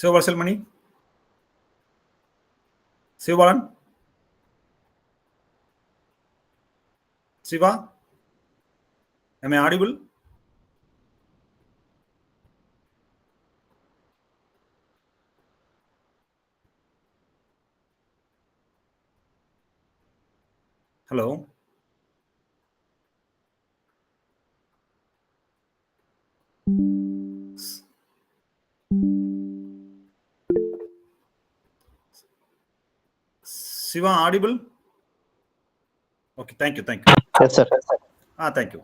சிவபாலமணி, Sivabalan, Siva, am I audible? Hello. Siva, audible? Okay, thank you. Yes, sir. Thank you.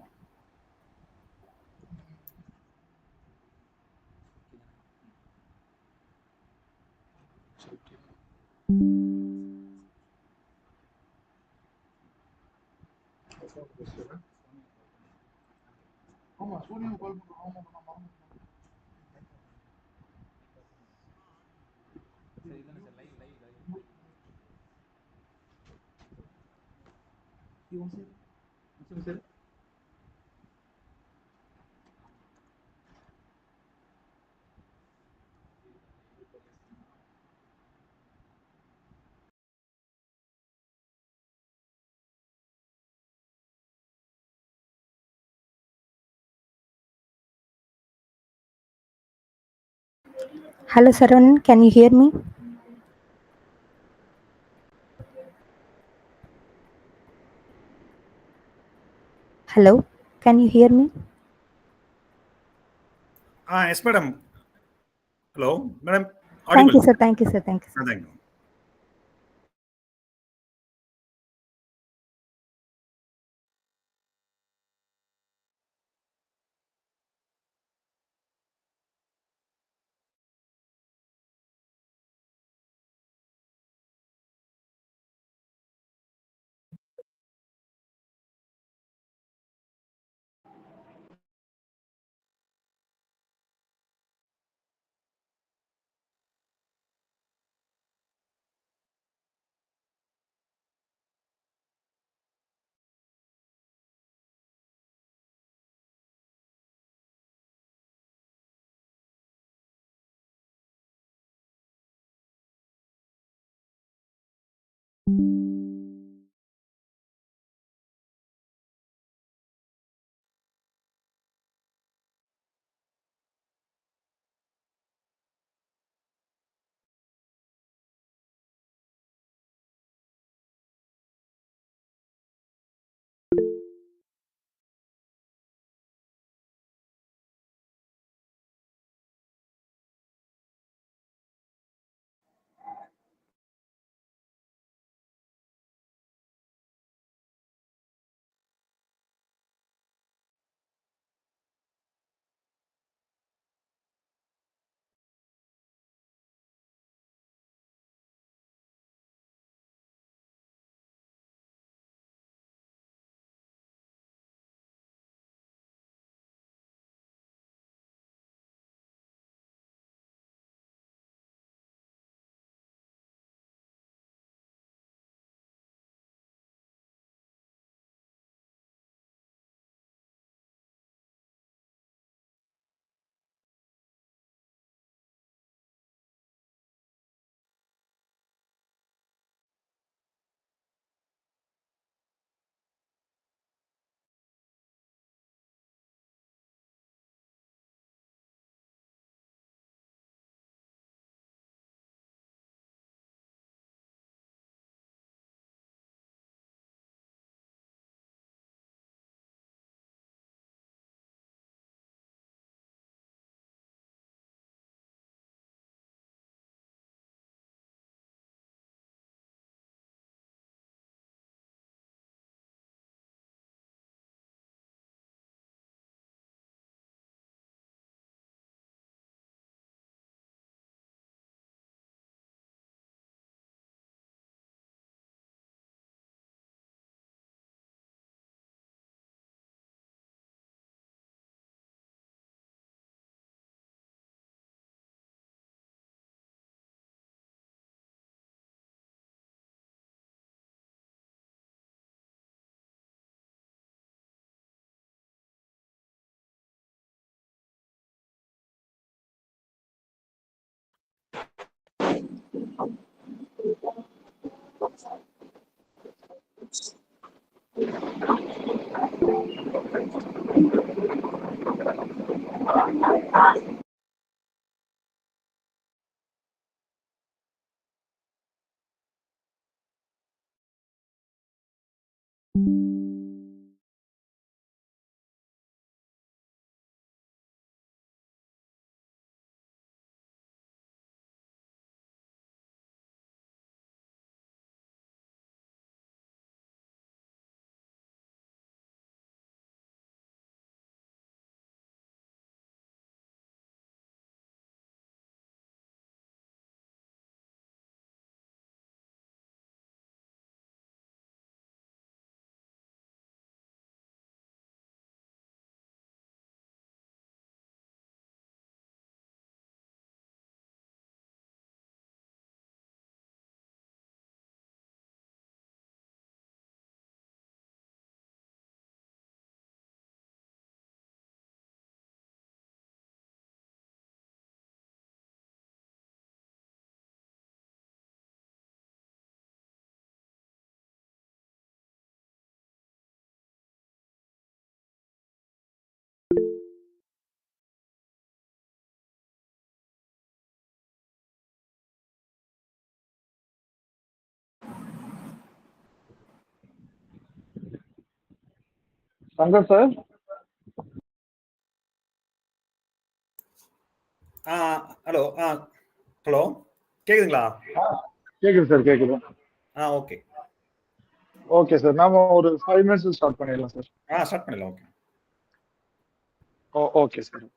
Hello, Saran. Can you hear me? Hello, can you hear me? Yes, madam. Hello, madam. Audible. Thank you, sir. Thank you, sir. Thank you, sir. Thank you. Sankar sir, hello hello கேக்குதுங்களா? கேக்குது sir கேக்குது. Okay. Okay sir, நாம ஒரு 5 minutes start பண்ணிடலாம் sir. Start பண்ணிடலாம். Okay. Okay sir.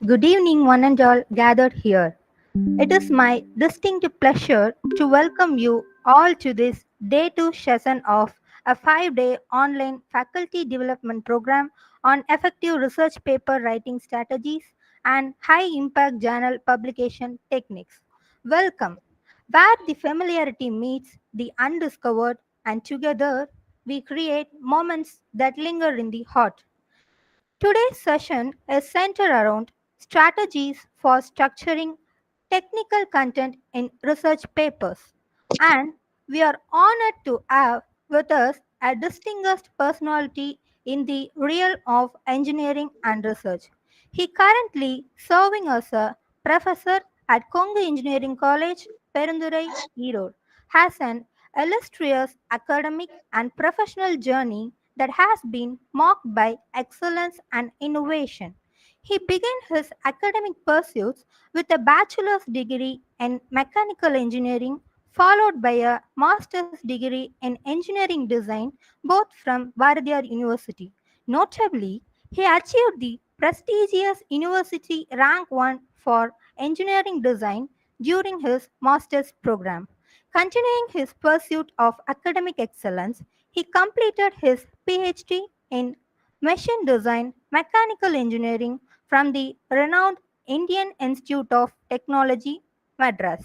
Good evening, one and all gathered here. It is my distinct pleasure to welcome you all to this day 2 session of a 5-day online faculty development program on effective research paper writing strategies and high impact journal publication techniques. Welcome, where the familiarity meets the undiscovered, and together we create moments that linger in the heart. Today's session is centered around strategies for structuring technical content in research papers. And we are honored to have with us a distinguished personality in the realm of engineering and research. He currently serving as a professor at Kongu Engineering College, Perundurai, Erode, has an illustrious academic and professional journey that has been marked by excellence and innovation. He began his academic pursuits with a bachelor's degree in mechanical engineering, followed by a master's degree in engineering design, both from Bharadiyar University. Notably, he achieved the prestigious University Rank 1 for engineering design during his master's program. Continuing his pursuit of academic excellence, he completed his PhD in machine design, mechanical engineering from the renowned Indian Institute of Technology, Madras.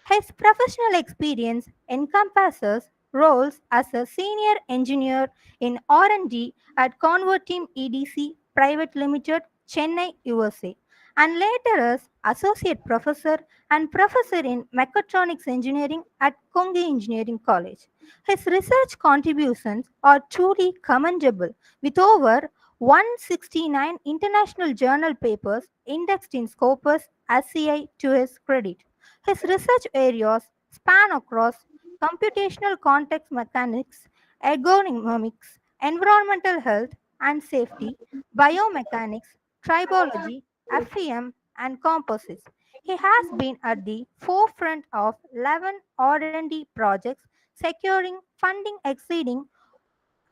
His professional experience encompasses roles as a senior engineer in R&D at Converteam EDC Private Limited, Chennai, USA, and later as associate professor and professor in mechatronics engineering at Kongi Engineering College. His research contributions are truly commendable, with over 169 international journal papers indexed in Scopus SCI to his credit. His research areas span across computational context mechanics, ergonomics, environmental health and safety, biomechanics, tribology, FEM, and composites. He has been at the forefront of 11 R&D projects, securing funding exceeding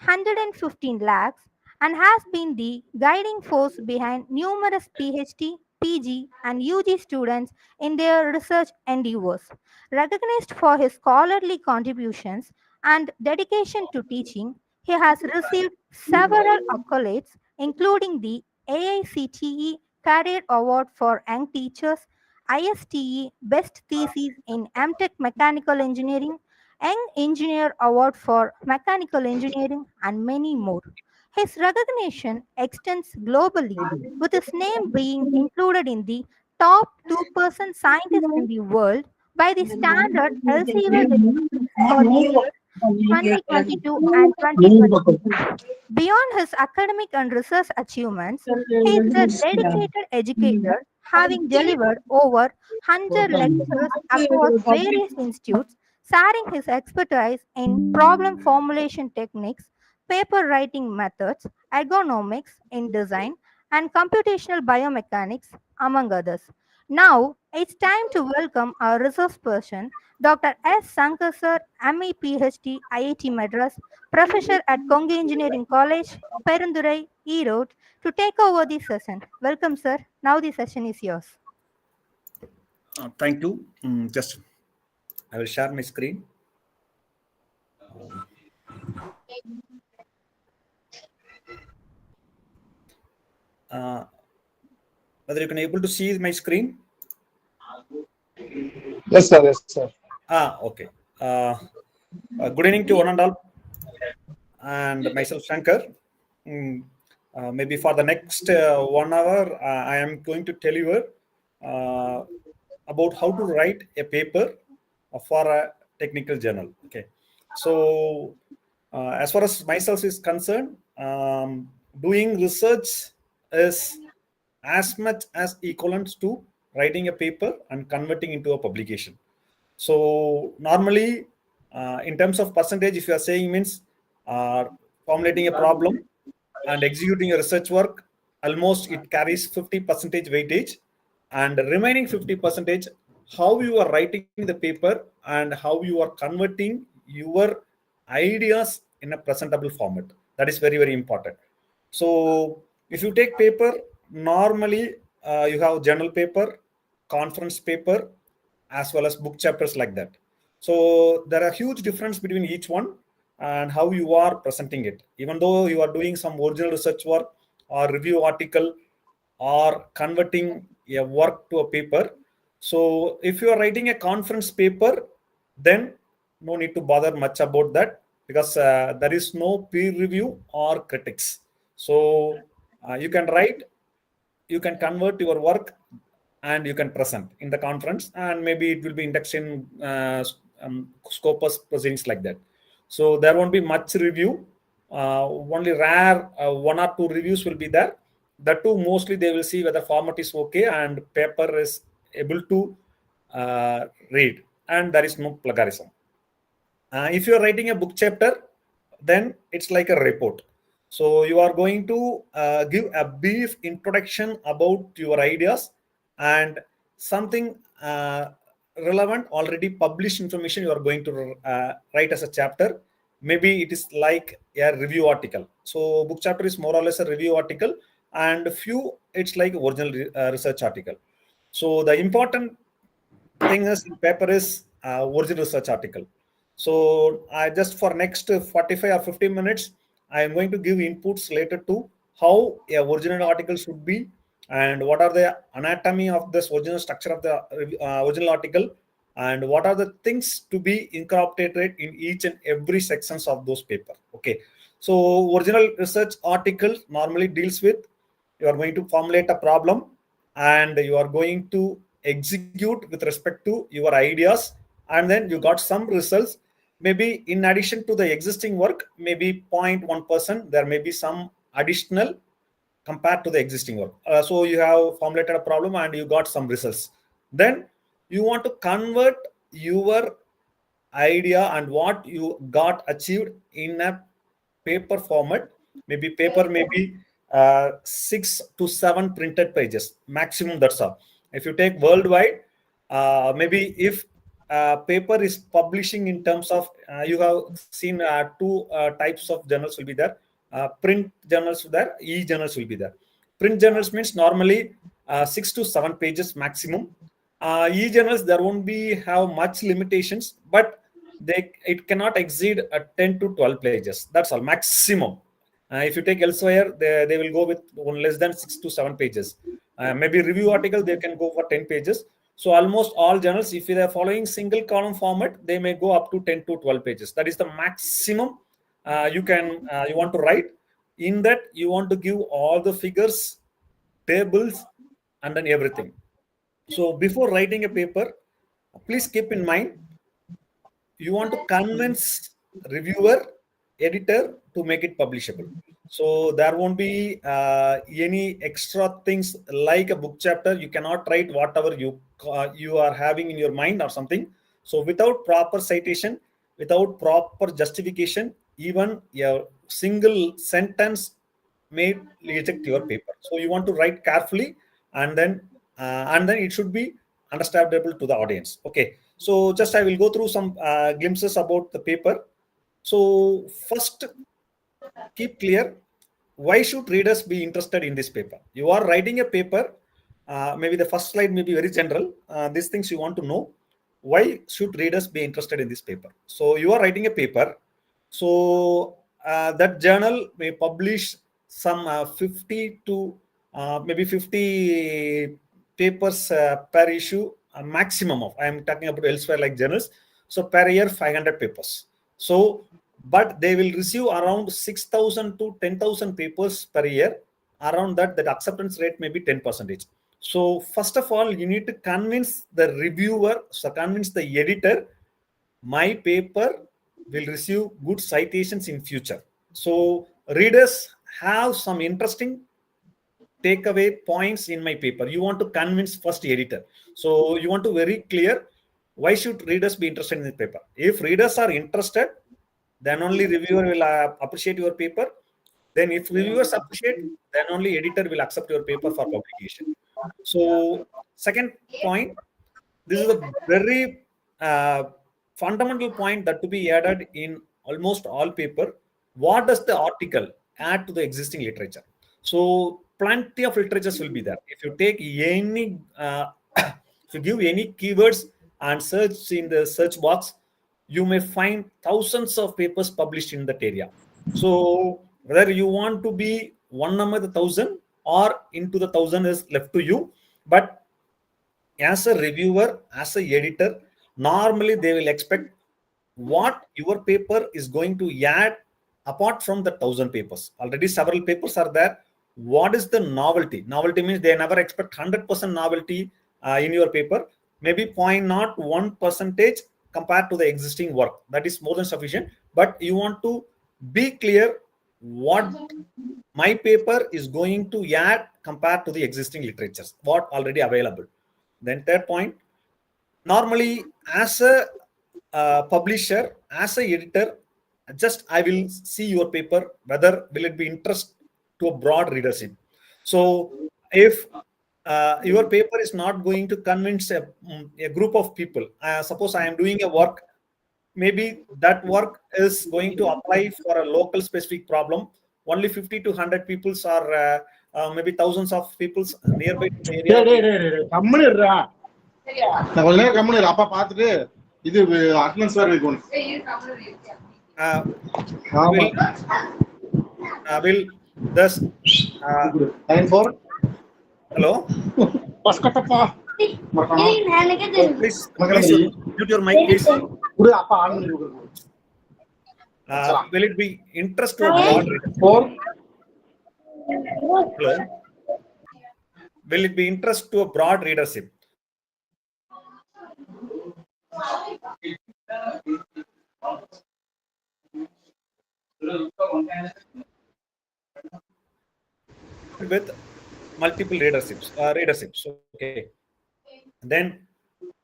115 lakhs, and has been the guiding force behind numerous PhD, PG, and UG students in their research endeavors. Recognized for his scholarly contributions and dedication to teaching, he has received several accolades, including the AICTE Career Award for Young Teachers, ISTE Best Thesis in MTech Mechanical Engineering, Young Engineer Award for Mechanical Engineering, and many more. His recognition extends globally, with his name being included in the top 2% scientists in the world by the standard Elsevier for the years 2022 and 2023. Beyond his academic and research achievements, he is a dedicated educator, having delivered over 100 lectures across various institutes, sharing his expertise in problem formulation techniques, paper writing methods, ergonomics in design, and computational biomechanics, among others. Now, it's time to welcome our resource person, Dr. S. Sankar Sir, ME PhD, IIT Madras, Professor at Kongi Engineering College, Perundurai, Erode, to take over the session. Welcome, sir. Now the session is yours. Thank you. Just I will share my screen. Whether you can able to see my screen? Yes, sir. Yes, sir. Okay. Good evening to one and all, and myself Shankar. Maybe for the next 1 hour, I am going to tell you about how to write a paper for a technical journal. Okay. So, as far as myself is concerned, doing research is as much as equivalent to writing a paper and converting into a publication. So normally, in terms of percentage, if you are saying means formulating a problem and executing a research work, almost it carries 50 percentage weightage, and the remaining 50 percentage, how you are writing the paper and how you are converting your ideas in a presentable format. That is very, very important. So if you take paper, normally you have journal paper, conference paper, as well as book chapters like that. So there are huge difference between each one and how you are presenting it. Even though you are doing some original research work or review article or converting a work to a paper. So if you are writing a conference paper, then no need to bother much about that, because there is no peer review or critics. So you can write, you can convert your work, and you can present in the conference, and maybe it will be induction, scopus proceedings like that. So there won't be much review. Only rare one or two reviews will be there. The two, mostly they will see whether format is okay and paper is able to read, and there is no plagiarism. If you are writing a book chapter, then it's like a report. So you are going to give a brief introduction about your ideas, and something relevant, already published information you are going to write as a chapter. Maybe it is like a review article. So book chapter is more or less a review article, and few it's like original research article. So the important thing is in paper is original research article. So I just for next 45 or 50 minutes, I am going to give inputs related to how a original article should be, and what are the anatomy of this original structure of the original article, and what are the things to be incorporated in each and every sections of those paper. Okay. So original research article normally deals with, you are going to formulate a problem, and you are going to execute with respect to your ideas, and then you got some results. Maybe in addition to the existing work, maybe 0.1%, there may be some additional compared to the existing work. So you have formulated a problem and you got some results. Then you want to convert your idea and what you got achieved in a paper format. Maybe paper maybe 6 to 7 printed pages maximum, that's all. If you take worldwide, maybe if paper is publishing in terms of, you have seen two types of journals will be there. Print journals there, e-journals will be there. Print journals means normally 6 to 7 pages maximum. E-journals, there won't be have much limitations, but it cannot exceed 10 to 12 pages. That's all maximum. If you take elsewhere, they will go with less than 6 to 7 pages. Maybe review article, they can go for 10 pages. So almost all journals, if they are following single column format, they may go up to 10 to 12 pages. That is the maximum you want to write. In that, you want to give all the figures, tables, and then everything. So before writing a paper, please keep in mind, you want to convince reviewer, editor to make it publishable. So there won't be any extra things like a book chapter. You cannot write whatever you are having in your mind or something. So without proper citation, without proper justification, even a single sentence may reject your paper. So you want to write carefully, and then it should be understandable to the audience. Okay. So just I will go through some glimpses about the paper. So first, keep clear, why should readers be interested in this paper? You are writing a paper, maybe the first slide may be very general. These things you want to know. Why should readers be interested in this paper? So you are writing a paper. So that journal may publish some 50 to maybe 50 papers per issue, a maximum of, I am talking about elsewhere like journals. So per year, 500 papers. So, but they will receive around 6,000 to 10,000 papers per year. Around that, the acceptance rate may be 10%. So first of all, you need to convince the reviewer, so convince the editor, my paper will receive good citations in future. So readers have some interesting takeaway points in my paper. You want to convince first editor. So you want to very clear, why should readers be interested in the paper? If readers are interested, then only reviewer will appreciate your paper. Then if reviewers appreciate, then only editor will accept your paper for publication. So second point, this is a very fundamental point that to be added in almost all paper. What does the article add to the existing literature? So plenty of literatures will be there. If you take any, if you give any keywords and search in the search box, you may find thousands of papers published in that area. So whether you want to be one number the 1,000 or into the 1,000 is left to you. But as a reviewer, as a editor, normally they will expect what your paper is going to add apart from the 1,000 papers. Already several papers are there. What is the novelty? Novelty means they never expect 100% novelty in your paper. Maybe 0.01% compared to the existing work. That is more than sufficient. But you want to be clear what my paper is going to add compared to the existing literatures, what already available. Then third point, normally as a publisher, as a editor, just I will see your paper, whether will it be interest to a broad readership. So if your paper is not going to convince a group of people, suppose I am doing a work, maybe that work is going to apply for a local specific problem, only 50 to 100 people are maybe thousands of people nearby to the area. கம்முனுடா நான் கொஞ்ச நேரம் கம்முனு அப்பா பார்த்துட்டு இது attendance வேற வைக்கணும். Will thus 94 hello bus Kattappa please mute your mic please. குடு அப்பா ஆன் பண்ணி குடு. Will it be interest to a broad readership? 4 Hello, will it be interest to a broad readership? With multiple readerships. Okay. Then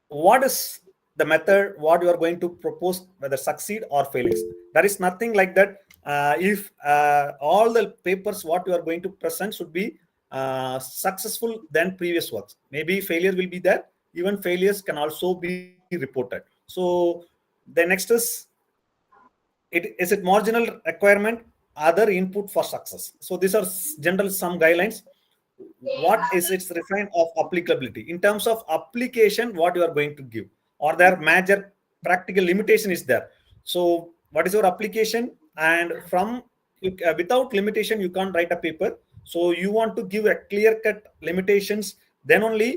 what is the method, what you are going to propose, whether succeed or failures? There is nothing like that. If all the papers what you are going to present should be successful than previous works, maybe failure will be there. Even failures can also be reported. So the next is it marginal requirement, other input for success. So these are general some guidelines. What is its refine of applicability in terms of application, what you are going to give, or their major practical limitation is there. So what is your application, and from without limitation you can't write a paper. So you want to give a clear cut limitations, then only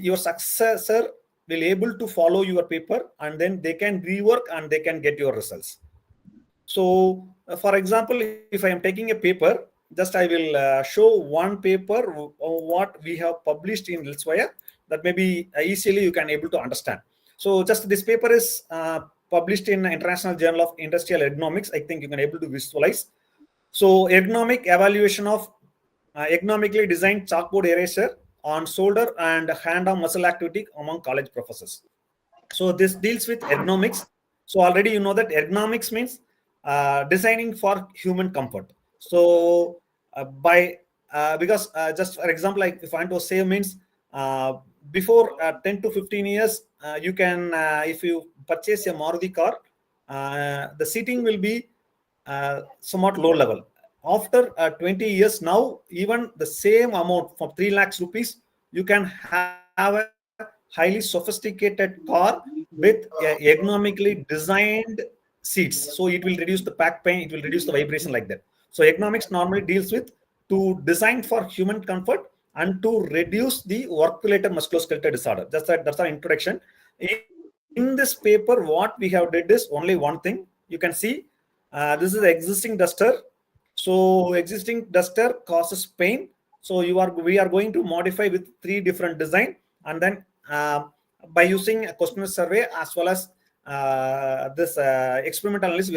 your successor will able to follow your paper, and then they can rework and they can get your results. So for example, if I am taking a paper, just I will show one paper what we have published in Elsewhere, that maybe easily you can able to understand. So just this paper is published in International Journal of Industrial Ergonomics. I think you can able to visualize. So ergonomic evaluation of ergonomically designed chalkboard eraser on shoulder and hand-arm muscle activity among college professors. So this deals with ergonomics. So already you know that ergonomics means designing for human comfort. So because just for example, like if I want to say means before 10 to 15 years, you can if you purchase a Maruti car, the seating will be somewhat low level. After 20 years now, even the same amount for 3 lakhs rupees, you can have a highly sophisticated car with ergonomically designed seats. So it will reduce the back pain, it will reduce the vibration like that. So economics normally deals with to design for human comfort and to reduce the work-related musculoskeletal disorder. That's our introduction. In this paper, what we have did is only one thing. You can see this is the existing duster. So existing duster causes pain. So we are going to modify with 3 different design, and then by using a questionnaire survey as well as this experimental analysis,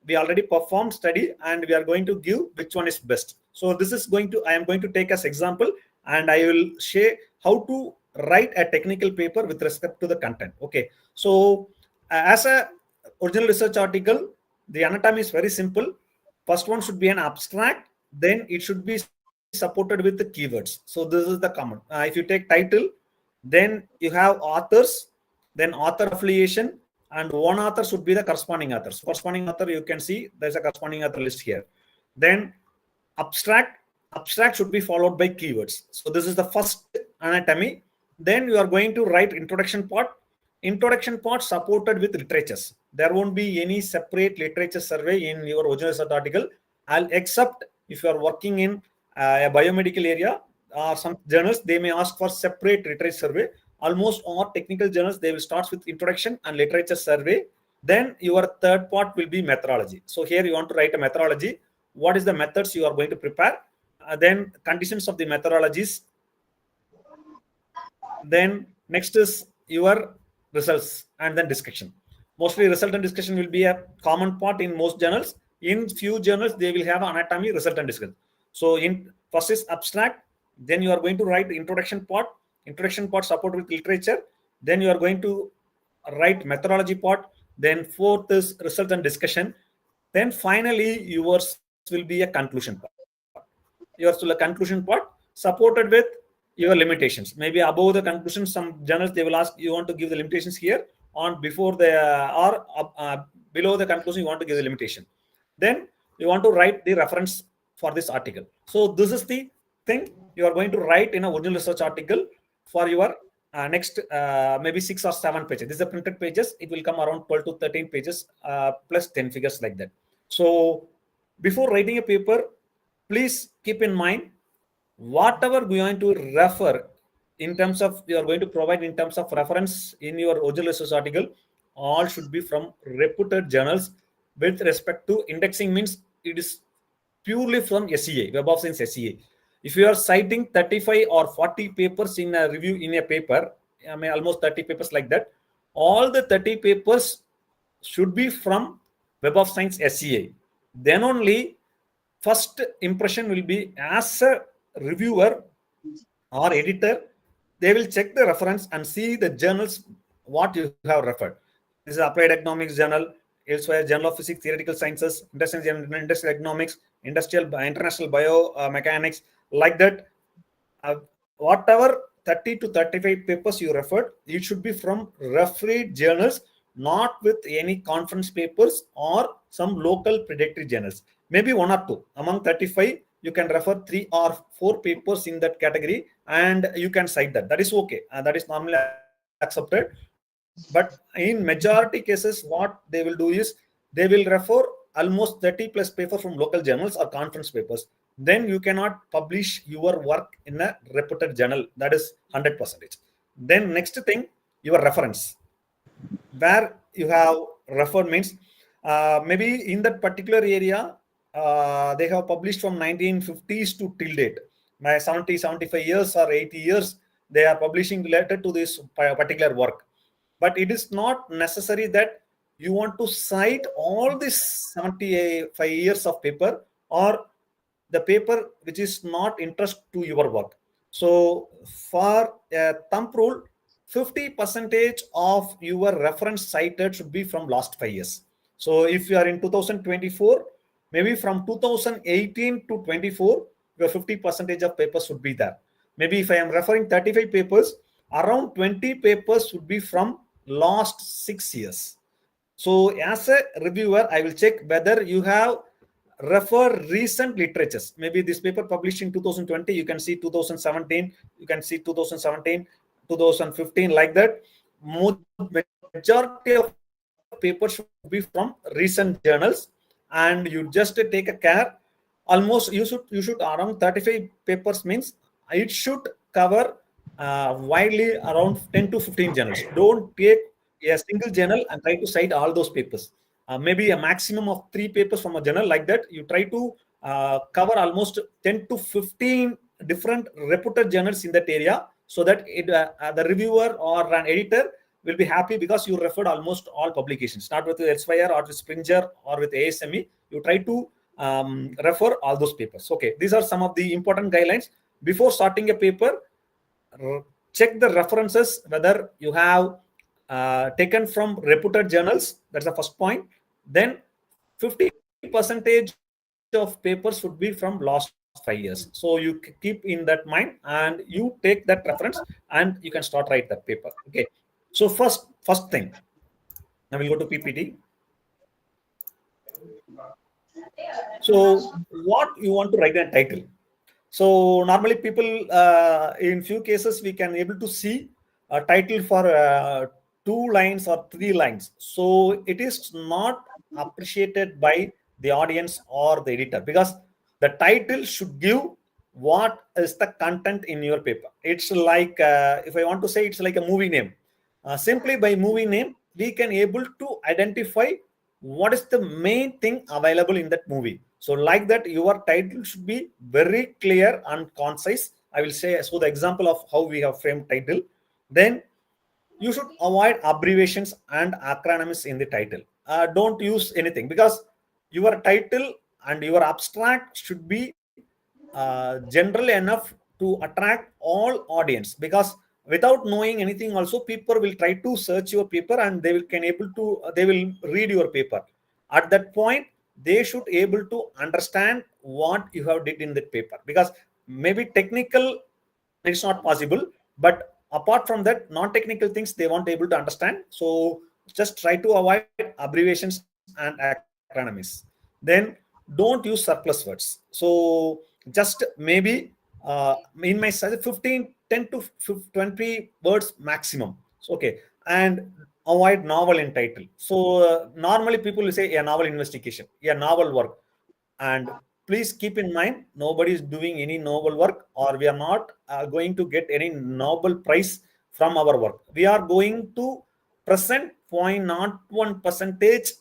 we already performed study, and we are going to give which one is best. So this is I am going to take as example, and I will share how to write a technical paper with respect to the content. Okay. So as a original research article, the anatomy is very simple. First one should be an abstract, then it should be supported with the keywords. So this is the common. If you take title, then you have authors, then author affiliation, and one author should be the corresponding author. So corresponding author, you can see there's a corresponding author list here. Then abstract should be followed by keywords. So this is the first anatomy. Then you are going to write introduction part supported with literatures. There won't be any separate literature survey in your original research article, except if you are working in a biomedical area or some journals, they may ask for separate literature survey. Almost all technical journals, they will start with introduction and literature survey. Then your third part will be methodology. So here you want to write a methodology. What is the methods you are going to prepare? Then conditions of the methodologies. Then next is your results and then discussion. Mostly result and discussion will be a common part in most journals. In few journals, they will have anatomy, result and discussion. So in first is abstract, then you are going to write the introduction part support with literature, then you are going to write methodology part, then fourth is result and discussion, then finally yours will be a conclusion part. Yours will a conclusion part supported with your limitations. Maybe above the conclusion, some journals they will ask you want to give the limitations here, on before the or below the conclusion you want to give the limitation. Then you want to write the reference for this article. So this is the thing you are going to write in a original research article for your next maybe 6 or 7 pages. This is the printed pages. It will come around 12 to 13 pages plus 10 figures like that. So before writing a paper, please keep in mind whatever we are going to refer in terms of you are going to provide in terms of reference in your original research article, all should be from reputed journals. With respect to indexing means it is purely from SEA, Web of Science SEA. If you are citing 35 or 40 papers in a review in a paper, I mean almost 30 papers like that, all the 30 papers should be from Web of Science SEA. Then only first impression will be as a reviewer or editor, they will check the reference and see the journals what you have referred. This is Applied Economics Journal, elsewhere Journal of Physics, Theoretical Sciences, Industrial Economics, International Biomechanics, like that. Whatever 30 to 35 papers you referred, it should be from refereed journals, not with any conference papers or some local predatory journals. Maybe 1 or 2 among 35. You can refer 3 or 4 papers in that category and you can cite that. That is okay. That is normally accepted. But in majority cases, what they will do is they will refer almost 30 plus papers from local journals or conference papers. Then you cannot publish your work in a reputed journal. That is 100%. Then next thing, your reference. Where you have referred means maybe in that particular area, they have published from 1950s to till date. My 70, 75 years or 80 years, they are publishing related to this particular work. But it is not necessary that you want to cite all these 75 years of paper or the paper which is not interest to your work. So for a thumb rule, 50% of your reference cited should be from last 5 years. So if you are in 2024, maybe from 2018 to 24, your 50% of papers should be there. Maybe if I am referring 35 papers, around 20 papers should be from last 6 years. So as a reviewer, I will check whether you have referred recent literatures. Maybe this paper published in 2020, you can see 2017, you can see 2017, 2015, like that. Majority of papers should be from recent journals, and you just take a care. Almost you should around 35 papers means it should cover widely around 10 to 15 journals. Don't take a single journal and try to cite all those papers. Maybe a maximum of 3 papers from a journal, like that. You try to cover almost 10 to 15 different reputed journals in that area, so that the reviewer or an editor will be happy because you referred almost all publications, not with Elsevier or with Springer or with ASME. You try to refer all those papers. Okay, these are some of the important guidelines. Before starting a paper, check the references, whether you have taken from reputed journals. That's the first point. Then 50% of papers should be from last 5 years. So you keep in that mind and you take that reference and you can start write that paper. Okay. So first thing, now we'll go to PPT. So what you want to write a title. So normally people, in few cases, we can able to see a title for 2 lines or 3 lines. So it is not appreciated by the audience or the editor, because The title should give what is the content in your paper. It's like, if I want to say, it's like a movie name. Simply by movie name, we can able to identify what is the main thing available in that movie. So like that, your title should be very clear and concise. I will say, so the example of how we have framed title. Then you should avoid abbreviations and acronyms in the title. Don't use anything, because your title and your abstract should be general enough to attract all audience, because without knowing anything also, people will try to search your paper and they will read your paper. At that point, they should able to understand what you have did in that paper, because maybe technical it's not possible, but apart from that, non-technical things they won't able to understand. So just try to avoid abbreviations and acronyms. Then don't use surplus words. So just maybe in my size 15 10 to 20 words maximum. So, okay. And avoid novel in title. So normally people will say a novel investigation, a novel work. And please keep in mind, nobody is doing any noble work, or we are not going to get any Nobel Prize from our work. We are going to present 0.01 percentage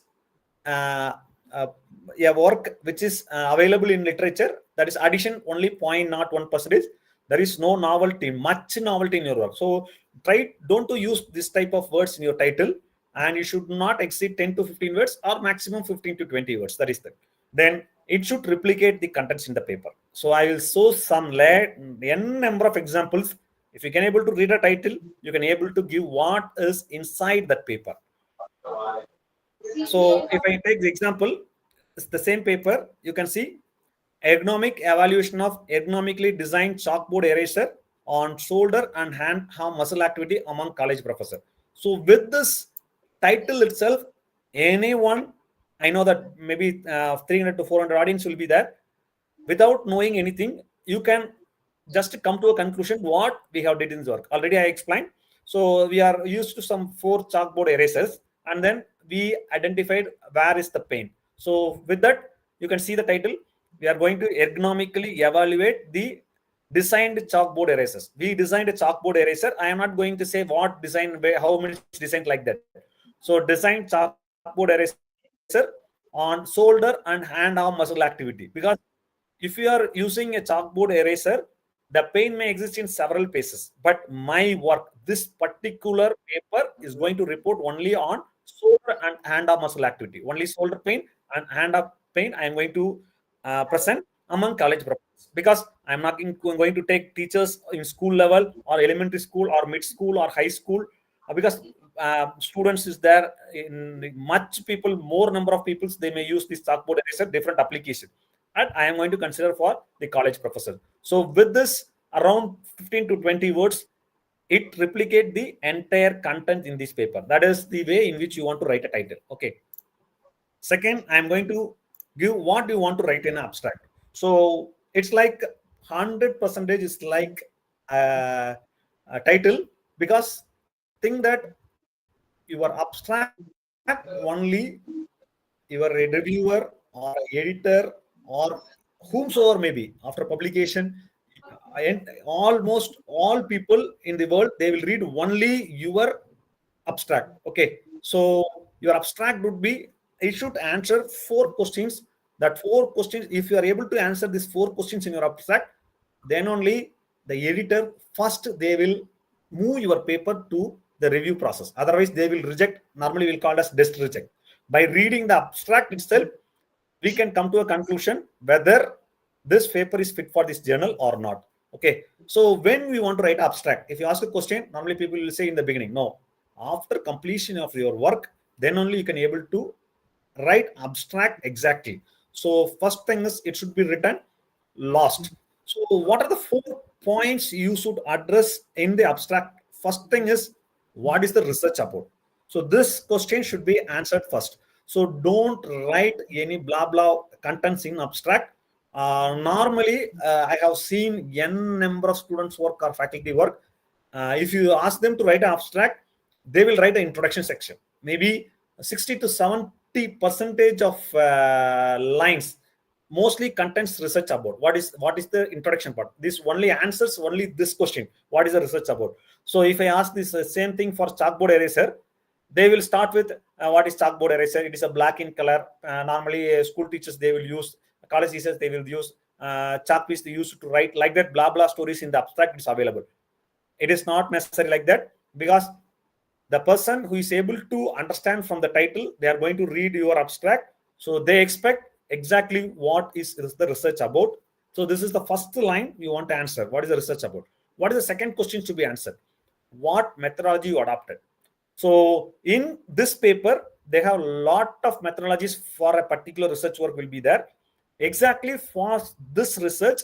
uh, uh, a work which is available in literature. That is addition only 0.01 percentage. There is no novelty, much novelty in your work. So try don't to use this type of words in your title, and you should not exceed 10 to 15 words or maximum 15 to 20 words. That is that. Then it should replicate the contents in the paper. So I will show some n number of examples. If you can able to read a title, you can able to give what is inside that paper. So if I take the example, it's the same paper, you can see ergonomic evaluation of ergonomically designed chalkboard eraser on shoulder and hand arm muscle activity among college professor. So with this title itself, anyone, I know that maybe 300 to 400 audience will be there. Without knowing anything, you can just come to a conclusion what we have did in this work. Already I explained. So we are used to some 4 chalkboard erasers, and then we identified where is the pain. So with that, you can see the title. We are going to ergonomically evaluate the designed chalkboard erasers. We designed a chalkboard eraser. I am not going to say what design, how many designed like that. So designed chalkboard eraser on shoulder and hand arm muscle activity. Because if you are using a chalkboard eraser, the pain may exist in several places. But my work, this particular paper is going to report only on shoulder and hand arm muscle activity. Only shoulder pain and hand arm pain I am going to present among college professors, because I'm not going to take teachers in school level or elementary school or mid school or high school, because students is there in much people, more number of people, they may use this chalkboard eraser different application, and I am going to consider for the college professor. So with this around 15 to 20 words, it replicate the entire content in this paper. That is the way in which you want to write a title. Okay. Second, I'm going to give what you want to write in abstract. So it's like 100% is like a title, because think that your abstract only your reviewer or editor or whomsoever maybe after publication, and almost all people in the world, they will read only your abstract. Okay, so your abstract would be, it should answer 4 questions. That 4 questions, if you are able to answer these 4 questions in your abstract, then only the editor first they will move your paper to the review process. Otherwise they will reject. Normally we'll call as desk reject. By reading the abstract itself, we can come to a conclusion whether this paper is fit for this journal or not. Okay, so when we want to write abstract, if you ask a question, normally people will say in the beginning, no, after completion of your work, then only you can able to write abstract exactly. So first thing is it should be written last. So what are the 4 points you should address in the abstract? First thing is, what is the research about? So this question should be answered first. So don't write any blah blah contents in abstract. Normally, I have seen n number of students work or faculty work. If you ask them to write an abstract, they will write an introduction section. Maybe 60 to 70% of lines mostly contains research about what is the introduction part. This only answers only this question: what is the research about? So if I ask this same thing for chalkboard eraser, they will start with what is chalkboard eraser. It is a black in color. Normally school teachers they will use, college teachers they will use chalk piece they used to write like that, blah blah stories in the abstract is available. It is not necessary like that, because the person who is able to understand from the title, they are going to read your abstract, so they expect exactly what is the research about. So this is the first line you want to answer: what is the research about? What is the second question to be answered? What methodology you adopted? So in this paper they have a lot of methodologies for a particular research work will be there. Exactly for this research,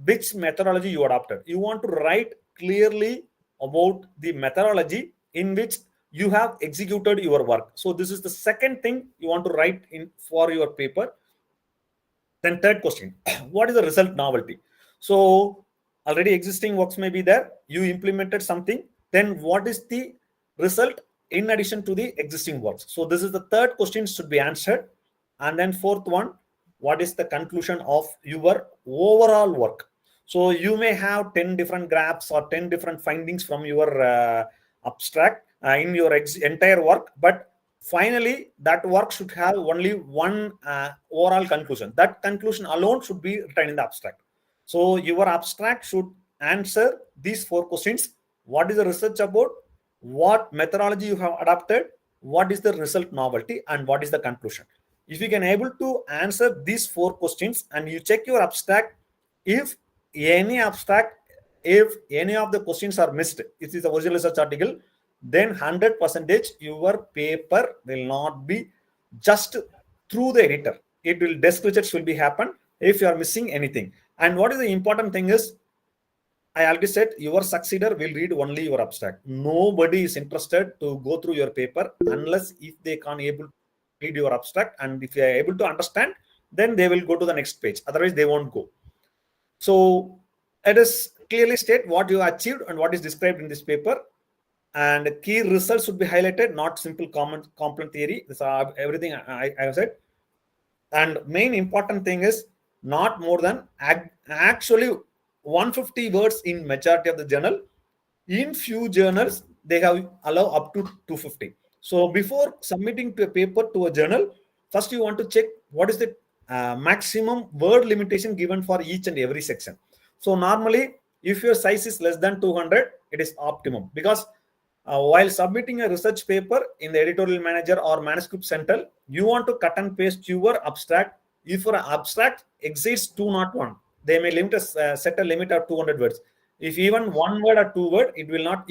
which methodology you adopted, you want to write clearly about the methodology in which you have executed your work. So this is the second thing you want to write in for your paper. Then third question: what is the result novelty? So already existing works may be there, you implemented something, then what is the result in addition to the existing works? So this is the third question should be answered. And then fourth one: what is the conclusion of your overall work? So you may have 10 different graphs or 10 different findings from your abstract in your entire work, but finally that work should have only one overall conclusion. That conclusion alone should be written in the abstract. So your abstract should answer these four questions: what is the research about, what methodology you have adopted, what is the result novelty, and what is the conclusion. If you can able to answer these four questions and you check your abstract, if any of the questions are missed, it is the original research article, then 100% your paper will not be just through the editor. It will desk research will be happen if you are missing anything. And what is the important thing is, I already said your succeeder will read only your abstract. Nobody is interested to go through your paper unless if they can't able to read your abstract, and if they are able to understand, then they will go to the next page. Otherwise, they won't go. So it is clearly state what you achieved and what is described in this paper. And key results should be highlighted, not simple component theory. This is everything I have said. And main important thing is not more than actually 150 words in majority of the journal. In few journals they have allow up to 250. So before submitting to a paper to a journal, first you want to check what is the maximum word limitation given for each and every section. So normally if your size is less than 200, it is optimum, because while submitting a research paper in the editorial manager or manuscript central, you want to cut and paste your abstract. If your abstract exceeds 201, they may set a limit of 200 words. If even one word or two word, it will not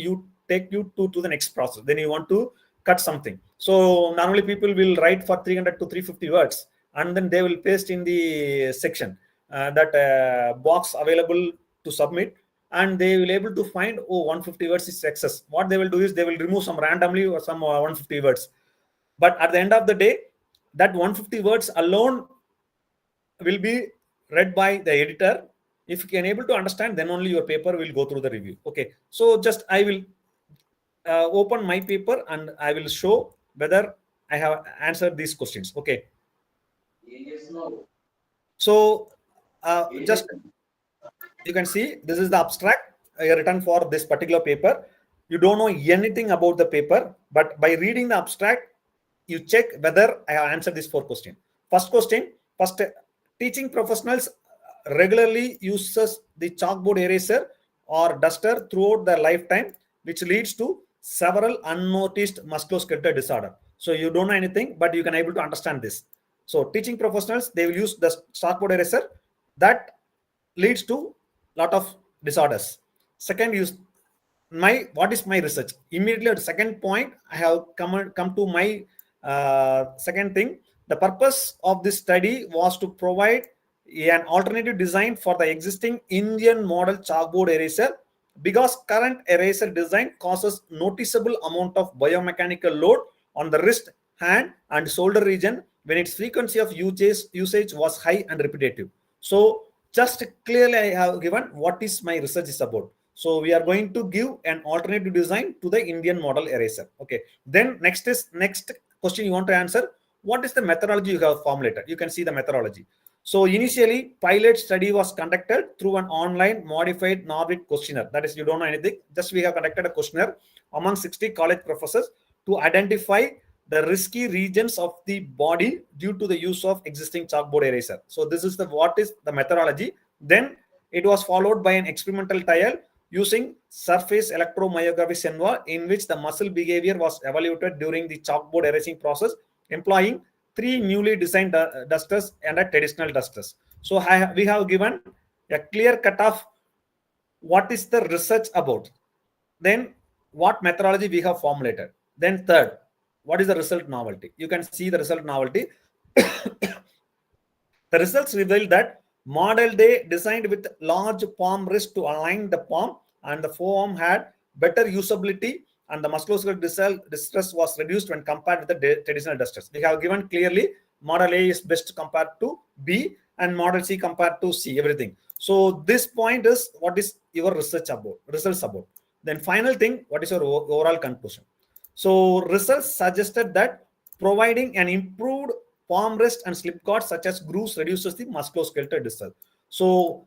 take you to the next process. Then you want to cut something. So normally people will write for 300 to 350 words, and then they will paste in the section that box available to submit, and they will able to find 150 words is excess. What they will do is they will remove some randomly or some 150 words. But at the end of the day, that 150 words alone will be read by the editor. If you can able to understand, then only your paper will go through the review. Okay, so just I will open my paper and I will show whether I have answered these questions. Okay, so just you can see this is the abstract written for this particular paper. You don't know anything about the paper, but by reading the abstract, you check whether I have answered these four questions. First question: teaching professionals regularly uses the chalkboard eraser or duster throughout their lifetime, which leads to several unnoticed musculoskeletal disorder. So you don't know anything, but you can able to understand this. So teaching professionals, they will use the chalkboard eraser that leads to lot of disorders. Second is what is my research? Immediately at the second point, I have come to my second thing. The purpose of this study was to provide an alternative design for the existing Indian model chalkboard eraser, because current eraser design causes noticeable amount of biomechanical load on the wrist, hand, and shoulder region when its frequency of usage was high and repetitive. So just clearly I have given what is my research is about. So we are going to give an alternative design to the Indian model eraser. Okay. Then next question you want to answer: what is the methodology you have formulated? You can see the methodology. So initially, pilot study was conducted through an online modified Nordic questionnaire. That is, you don't know anything. Just we have conducted a questionnaire among 60 college professors to identify the risky regions of the body due to the use of existing chalkboard eraser. So this is what is the methodology. Then it was followed by an experimental trial using surface electromyography sensor in which the muscle behavior was evaluated during the chalkboard erasing process, employing 3 newly designed dusters and a traditional dusters. So we have given a clear cut of what is the research about. Then what methodology we have formulated. Then third, what is the result novelty? You can see the result novelty. The results revealed that model day designed with large palm wrist to align the palm and the forearm had better usability and the musculoskeletal distress was reduced when compared with the traditional dusters. We have given clearly model A is best compared to B and model C compared to C, everything. So this point is what is your research about, results about. Then final thing, what is your overall conclusion? So results suggested that providing an improved palm rest and slip guards such as grooves reduces the musculoskeletal distress. So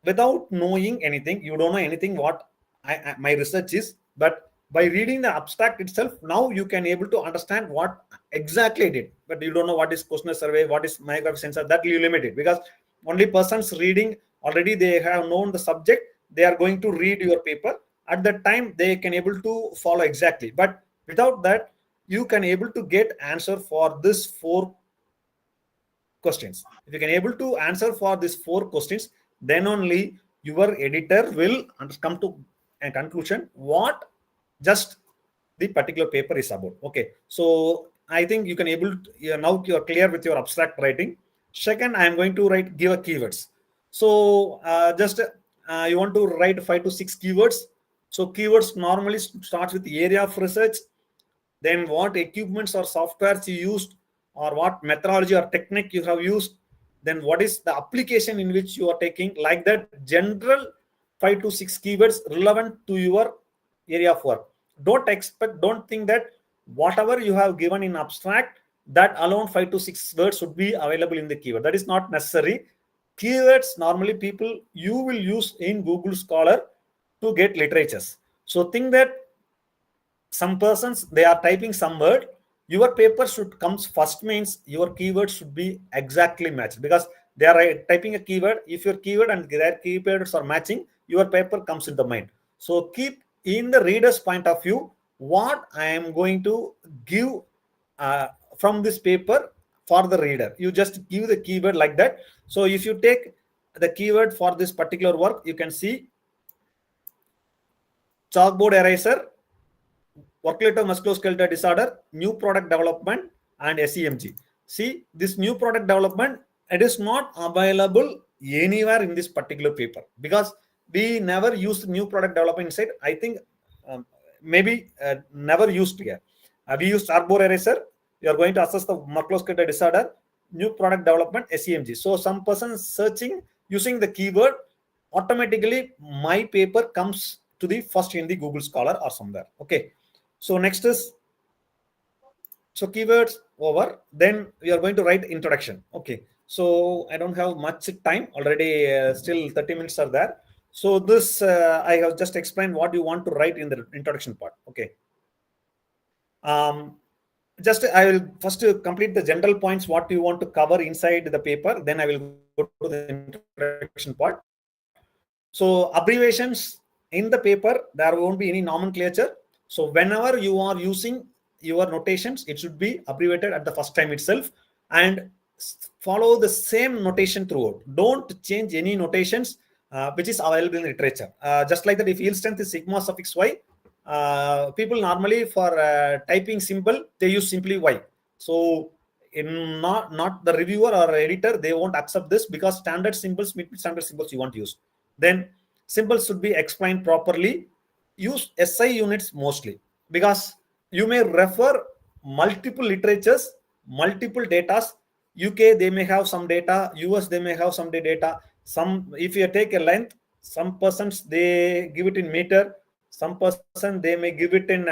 without knowing anything, you don't know anything what my research is, but by reading the abstract itself, now you can able to understand what exactly I did. But you don't know what is questionnaire survey, what is myography sensor, that you limit it because only persons reading already they have known the subject, they are going to read your paper. At that time, they can able to follow exactly. But without that, you can able to get answer for this 4 questions. If you can able to answer for these 4 questions, then only your editor will come to a conclusion what just the particular paper is about. Okay, so I think you can able to, now you are clear with your abstract writing. Second, I am going to give a keywords. So just you want to write 5 to 6 keywords. So keywords normally starts with the area of research, then what equipments or softwares you used, or what methodology or technique you have used, then what is the application in which you are taking, like that general 5 to 6 keywords relevant to your area of work. Don't think that whatever you have given in abstract, that alone 5 to 6 words should be available in the keyword. That is not necessary. Keywords normally people you will use in Google Scholar to get literatures. So think that some persons they are typing some word, your paper should comes first means your keyword should be exactly matched because they are typing a keyword. If your keyword and their keywords are matching, your paper comes in the mind. So keep in the reader's point of view what I am going to give from this paper for the reader. You just give the keyword like that. So if you take the keyword for this particular work, you can see chalkboard eraser, work-related musculoskeletal disorder, new product development, and SEMG. See, this new product development, it is not available anywhere in this particular paper because we never used new product development inside. I think maybe never used here. We used chalkboard eraser. You are going to assess the musculoskeletal disorder, new product development, SEMG. So some person searching using the keyword, automatically my paper comes to the first in the Google Scholar or somewhere. Okay. So next is, so keywords over. Then we are going to write introduction. Okay. So I don't have much time already. Still 30 minutes are there. So this I have just explained what you want to write in the introduction part. Okay. Just I will first complete the general points what you want to cover inside the paper. Then I will go to the introduction part. So abbreviations in the paper, there won't be any nomenclature. So whenever you are using your notations, it should be abbreviated at the first time itself and follow the same notation throughout. Don't change any notations which is available in literature. Just like that, if yield strength is sigma suffix y, people normally for typing symbol, they use simply y. So in not the reviewer or editor, they won't accept this because standard symbols, standard symbols you want to use. Then symbols should be explained properly. Use SI units mostly because you may refer multiple literatures, multiple datas. UK they may have some data, US they may have some data. Some, if you take a length, some persons they give it in meter, some person they may give it in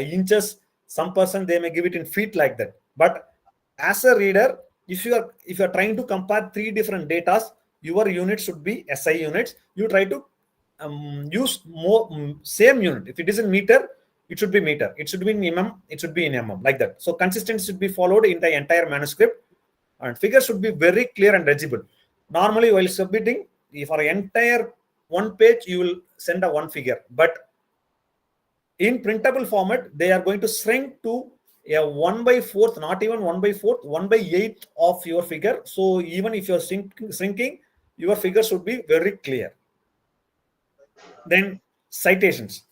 inches, some person they may give it in feet, like that. But as a reader, if you are trying to compare three different datas, your units should be SI units. You try to use more same unit. If it is in meter, it should be meter. It should be in it should be in like that. So consistency should be followed in the entire manuscript, and figures should be very clear and legible. Normally, while submitting, for entire one page, you will send a one figure, but in printable format, they are going to shrink to a 1/4, not even 1/4, 1/8 of your figure. So even if you're shrinking, your figure should be very clear. Then citations.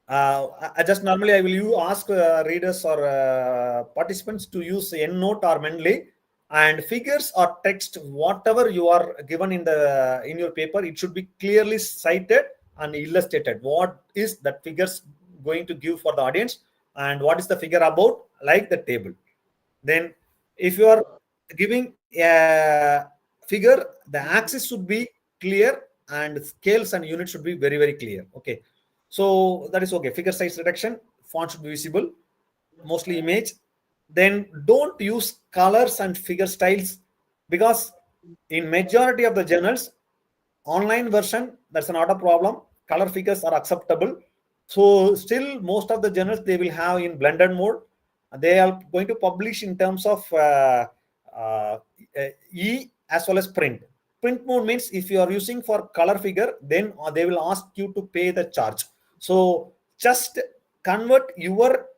I just normally I will ask readers or participants to use EndNote or Mendeley, and figures or text, whatever you are given in your paper, it should be clearly cited and illustrated. What is that figures going to give for the audience, and what is the figure about, like the table. Then if you are giving a figure, the axis should be clear and scales and units should be very, very clear. Okay, so that is okay. Figure size reduction, font should be visible, mostly image. Then don't use colors and figure styles, because in majority of the journals, online version, that's not a problem. Color figures are acceptable. So still most of the journals, they will have in blended mode. They are going to publish in terms of E as well as print. Print mode means if you are using for color figure, then they will ask you to pay the charge. So just convert your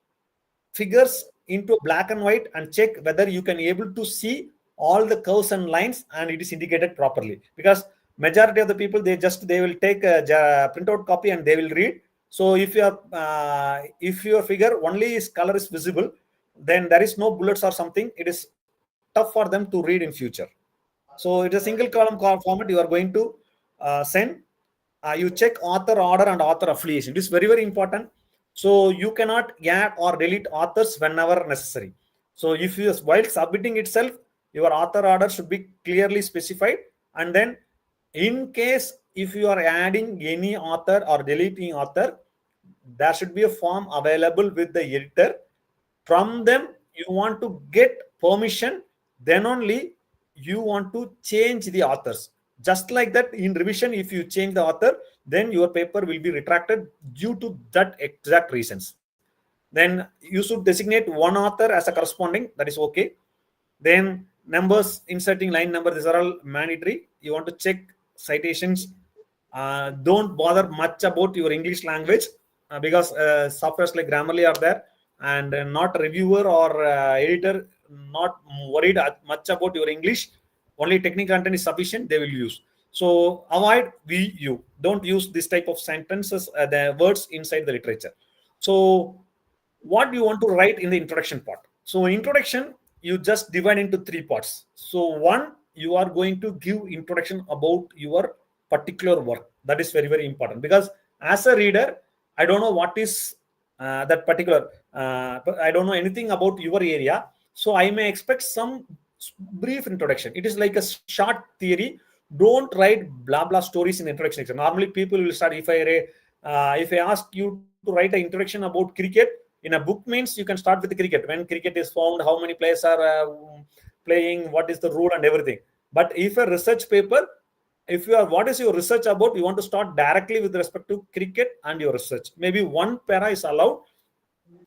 figures into black and white and check whether you can able to see all the curves and lines and it is indicated properly. Because majority of the people, they will take a printout copy and they will read. So if your figure only is color is visible, then there is no bullets or something, it is tough for them to read in future. So it's a single column format you are going to send. You check author order and author affiliation. It is very, very important. So you cannot add or delete authors whenever necessary. So if you, while submitting itself, your author order should be clearly specified. And then in case if you are adding any author or deleting author, there should be a form available with the editor. From them, you want to get permission, then only you want to change the authors. Just like that, in revision, if you change the author, then your paper will be retracted due to that exact reasons. Then you should designate one author as a corresponding, that is okay. Then numbers, inserting line number, these are all mandatory. You want to check citations. Don't bother much about your English language because softwares like Grammarly are there, and not reviewer or editor not worried much about your English. Only technical content is sufficient, they will use. So avoid VU. Don't use this type of sentences, the words inside the literature. So what you want to write in the introduction part? So introduction, you just divide into three parts. So one, you are going to give introduction about your particular work. That is very, very important, because as a reader, I don't know what is that particular, I don't know anything about your area. So I may expect some brief introduction. It is like a short theory. Don't write blah blah stories in introduction. Normally people will start, if I ask you to write an introduction about cricket in a book, means you can start with the cricket, when cricket is found, how many players are playing, what is the rule and everything. But if a research paper, if you are, what is your research about, you want to start directly with respect to cricket and your research. Maybe one para is allowed.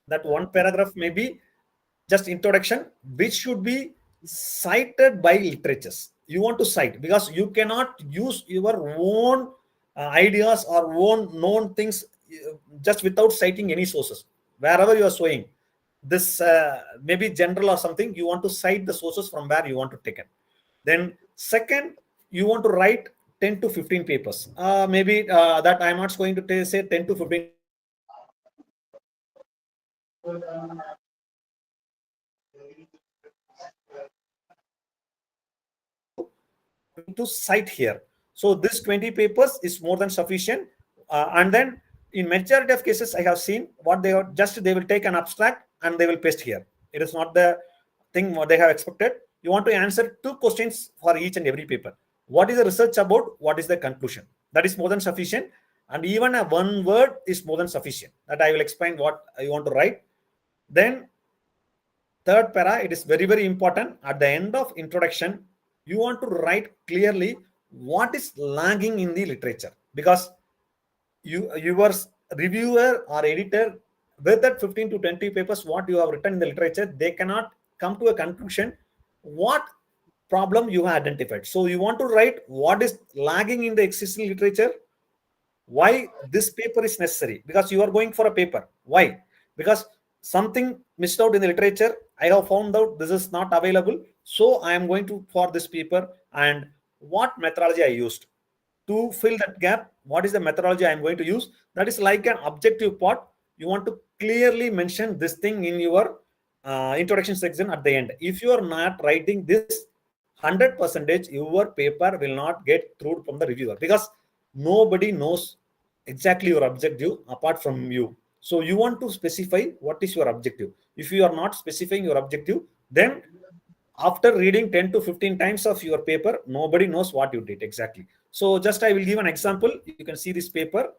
That one paragraph may be just introduction, which should be cited by literatures. You want to cite, because you cannot use your own ideas or own known things just without citing any sources. Wherever you are showing this maybe general or something, you want to cite the sources from where you want to take it. Then second, you want to write 10 to 15 papers. Maybe that I'm not going to say 10 to 15 to cite here. So this 20 papers is more than sufficient. And then in majority of cases, I have seen what they are just, they will take an abstract and they will paste here. It is not the thing what they have expected. You want to answer 2 questions for each and every paper. What is the research about? What is the conclusion? That is more than sufficient. And even a one word is more than sufficient. That I will explain what you want to write. Then third para, it is very, very important. At the end of introduction, you want to write clearly what is lagging in the literature, because your reviewer or editor, with that 15 to 20 papers what you have written in the literature, they cannot come to a conclusion what problem you have identified. So you want to write what is lagging in the existing literature, why this paper is necessary, because you are going for a paper. Why? Because something missed out in the literature, I have found out this is not available, so I am going to for this paper. And what methodology I used to fill that gap, what is the methodology I am going to use, that is like an objective part. You want to clearly mention this thing in your introduction section at the end. If you are not writing this 100%, your paper will not get through from the reviewer, because nobody knows exactly your objective apart from you. So you want to specify what is your objective. If you are not specifying your objective, then after reading 10 to 15 times of your paper, nobody knows what you did exactly. So just I will give an example. You can see this paper.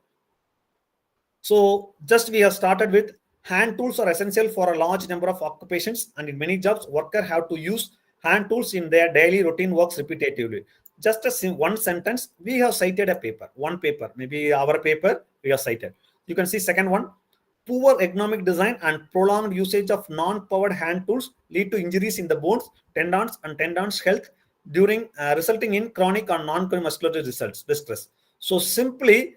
So just we have started with hand tools are essential for a large number of occupations, and in many jobs, workers have to use hand tools in their daily routine works repetitively. Just one sentence, we have cited a paper, one paper, maybe our paper, we have cited. You can see second one, poor ergonomic design and prolonged usage of non-powered hand tools lead to injuries in the bones, tendons, and tendons health during resulting in chronic or non-chronic muscular distress. So simply,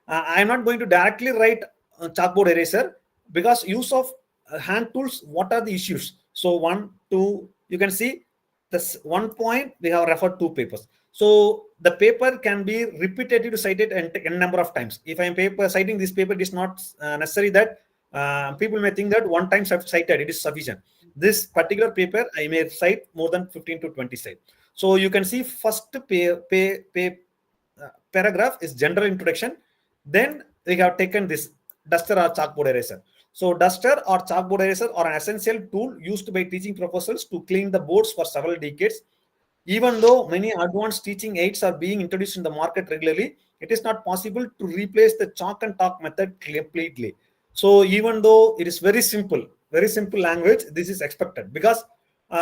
I am not going to directly write chalkboard eraser, because use of hand tools, what are the issues? So 1, 2, you can see this 1 point, we have referred 2 papers. So the paper can be repetitive cited n number of times. If I am citing this paper, it is not necessary that people may think that one time cited, it is sufficient. This particular paper, I may cite more than 15 to 20 sites. So you can see first paragraph is general introduction. Then we have taken this duster or chalkboard eraser. So duster or chalkboard eraser are an essential tool used by teaching professors to clean the boards for several decades. Even though many advanced teaching aids are being introduced in the market regularly, it is not possible to replace the chalk and talk method completely. So even though it is very simple language, this is expected, because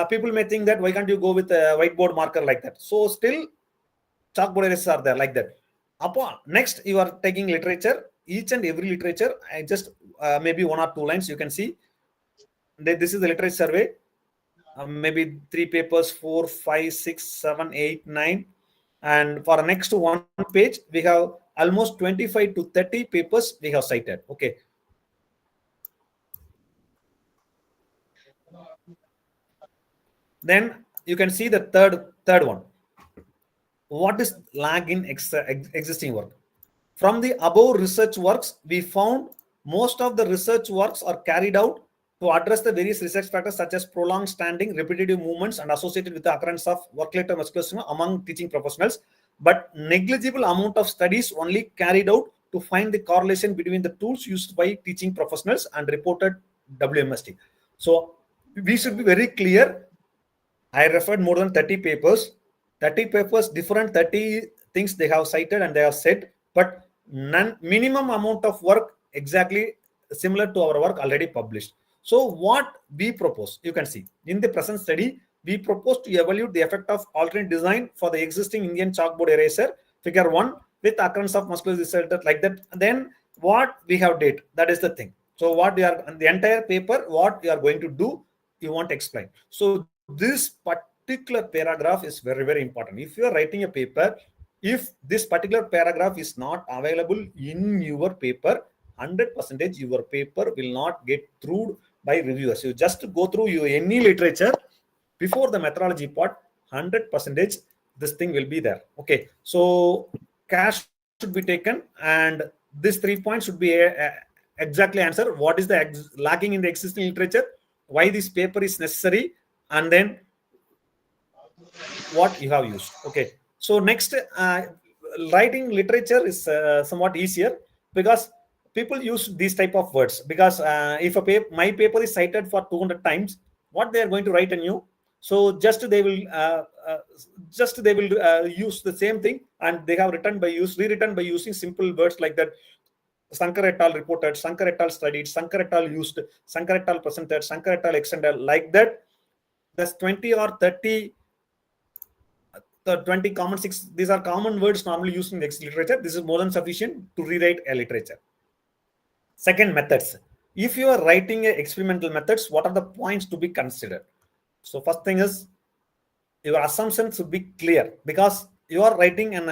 people may think that why can't you go with a whiteboard marker like that? So still chalkboard erasers are there like that. Next, you are taking literature, each and every literature. I just maybe 1 or 2 lines. You can see this is the literature survey. Maybe 3 papers, 4, 5, 6, 7, 8, 9. And for the next 1 page, we have almost 25 to 30 papers we have cited. Okay. Then you can see the third one. What is lag in existing work? From the above research works, we found most of the research works are carried out to address the various research factors such as prolonged standing, repetitive movements, and associated with the occurrence of work-related muscular syndrome among teaching professionals. But negligible amount of studies only carried out to find the correlation between the tools used by teaching professionals and reported WMST. So we should be very clear. I referred more than 30 papers. 30 papers, different 30 things they have cited and they have said, but minimum amount of work exactly similar to our work already published. So what we propose, you can see in the present study, we propose to evaluate the effect of alternate design for the existing Indian chalkboard eraser, figure 1, with occurrence of muscular disorder like that. Then what we have did, that is the thing. So what we are, the entire paper, what you are going to do, you want to explain. So this particular paragraph is very, very important. If you are writing a paper, if this particular paragraph is not available in your paper, 100% your paper will not get through by reviewers. You just go through your any literature before the methodology part, 100% this thing will be there. Okay, so cash should be taken, and this 3 points should be exactly answer what is the lacking in the existing literature, why this paper is necessary, and then what you have used. Okay, so next, writing literature is somewhat easier, because people use these type of words, because if my paper is cited for 200 times, what they are going to write anew? So just they will use the same thing, and they have rewritten by using simple words like that. Sankar et al. Reported, Sankar et al. Studied, Sankar et al. Used, Sankar et al. Presented, Sankar et al. Extended, like that. There's 20 or 30, the 20 common six. These are common words normally used in the literature. This is more than sufficient to rewrite a literature. Second, methods. If you are writing a experimental methods, what are the points to be considered? So first thing is your assumptions should be clear, because you are writing and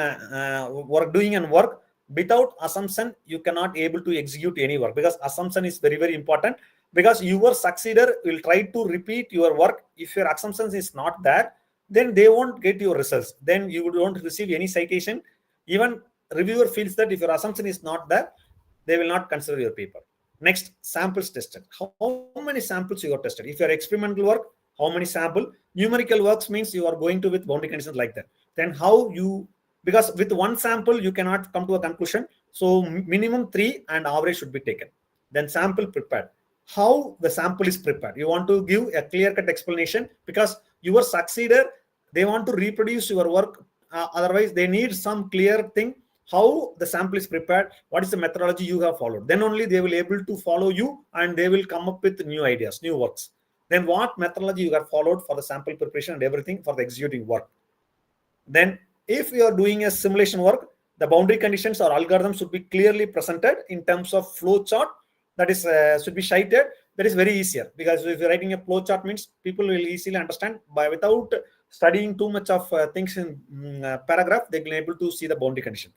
doing an work. Without assumption, you cannot able to execute any work, because assumption is very, very important. Because your succeeder will try to repeat your work. If your assumptions is not there, then they won't get your results. Then you won't receive any citation. Even reviewer feels that if your assumption is not there, they will not consider your paper. Next, samples tested. How many samples you have tested? If your experimental work, how many sample? Numerical works means you are going to with boundary conditions like that. Then how you, because with one sample you cannot come to a conclusion. So minimum 3 and average should be taken. Then sample prepared. How the sample is prepared? You want to give a clear-cut explanation, because your succeeder, they want to reproduce your work. Otherwise, they need some clear thing. How the sample is prepared, what is the methodology you have followed, then only they will able to follow you, and they will come up with new ideas, new works. Then what methodology you have followed for the sample preparation and everything for the executing work. Then if you are doing a simulation work, the boundary conditions or algorithms should be clearly presented in terms of flow chart. That is should be cited. That is very easier, because if you're writing a flow chart means people will easily understand by without studying too much of things in paragraph, they will be able to see the boundary condition.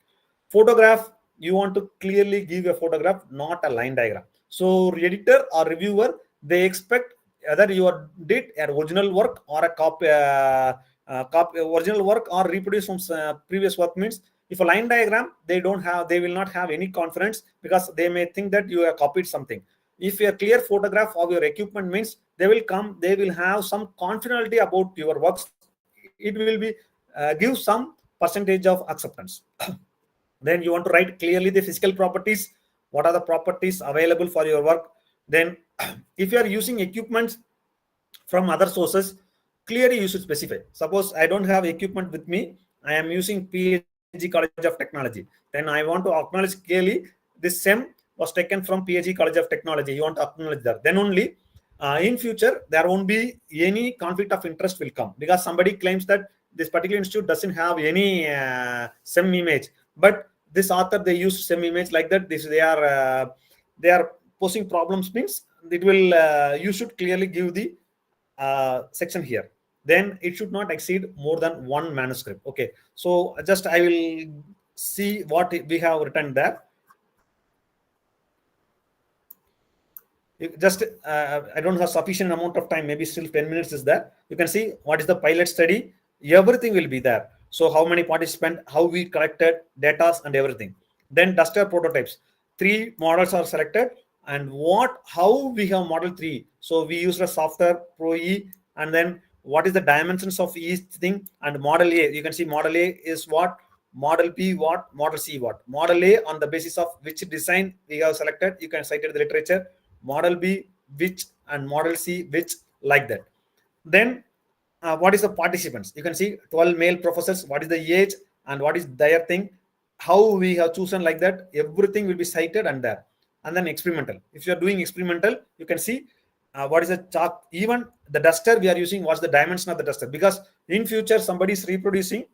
Photograph, you want to clearly give a photograph, not a line diagram. So editor or reviewer, they expect either you did an original work or a copy original work or reproduce from previous work. Means if a line diagram, they will not have any confidence, because they may think that you have copied something. If a clear photograph of your equipment means, they will have some confidentiality about your works. It will be give some percentage of acceptance. Then you want to write clearly the physical properties. What are the properties available for your work? Then if you are using equipment from other sources, clearly you should specify. Suppose I don't have equipment with me, I am using PhD College of Technology. Then I want to acknowledge clearly this SEM was taken from PhD College of Technology. You want to acknowledge that. Then only in future, there won't be any conflict of interest will come, because somebody claims that this particular institute doesn't have any SEM image, but this author, they use SEM image like that. They are posing problems. Means it will you should clearly give the section here. Then it should not exceed more than one manuscript. Okay, so just I will see what we have written there. Just I don't have sufficient amount of time, maybe still 10 minutes is there. You can see what is the pilot study, everything will be there. So how many participants, how we collected data and everything. Then duster prototypes, 3 models are selected, and how we have model 3. So we used a software Pro E, and then what is the dimensions of each thing. And model A, you can see model A is what, model B what, model C what. Model A on the basis of which design we have selected, you can cite the literature. Model B which, and model C which, like that. Then what is the participants? You can see 12 male professors, what is the age and what is their thing, how we have chosen, like that. Everything will be cited and there. And then experimental. If you are doing experimental, you can see what is the chart. Even the duster we are using, what's the dimension of the duster, because in future somebody is reproducing.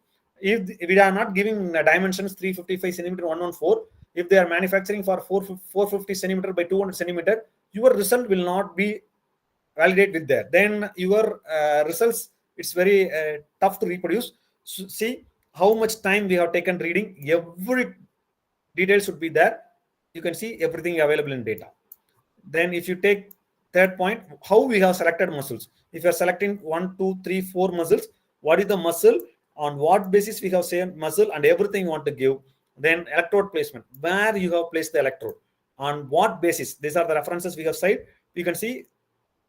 If we are not giving dimensions 355 centimeter 114, if they are manufacturing for 450 centimeter by 200 centimeter, your result will not be validate with there. Then your results, it's very tough to reproduce. So see how much time we have taken reading. Every detail should be there. You can see everything available in data. Then if you take third point, how we have selected muscles. If you are selecting 1, 2, 3, 4 muscles, what is the muscle, on what basis we have said muscle, and everything you want to give. Then electrode placement, where you have placed the electrode, on what basis. These are the references we have cited. You can see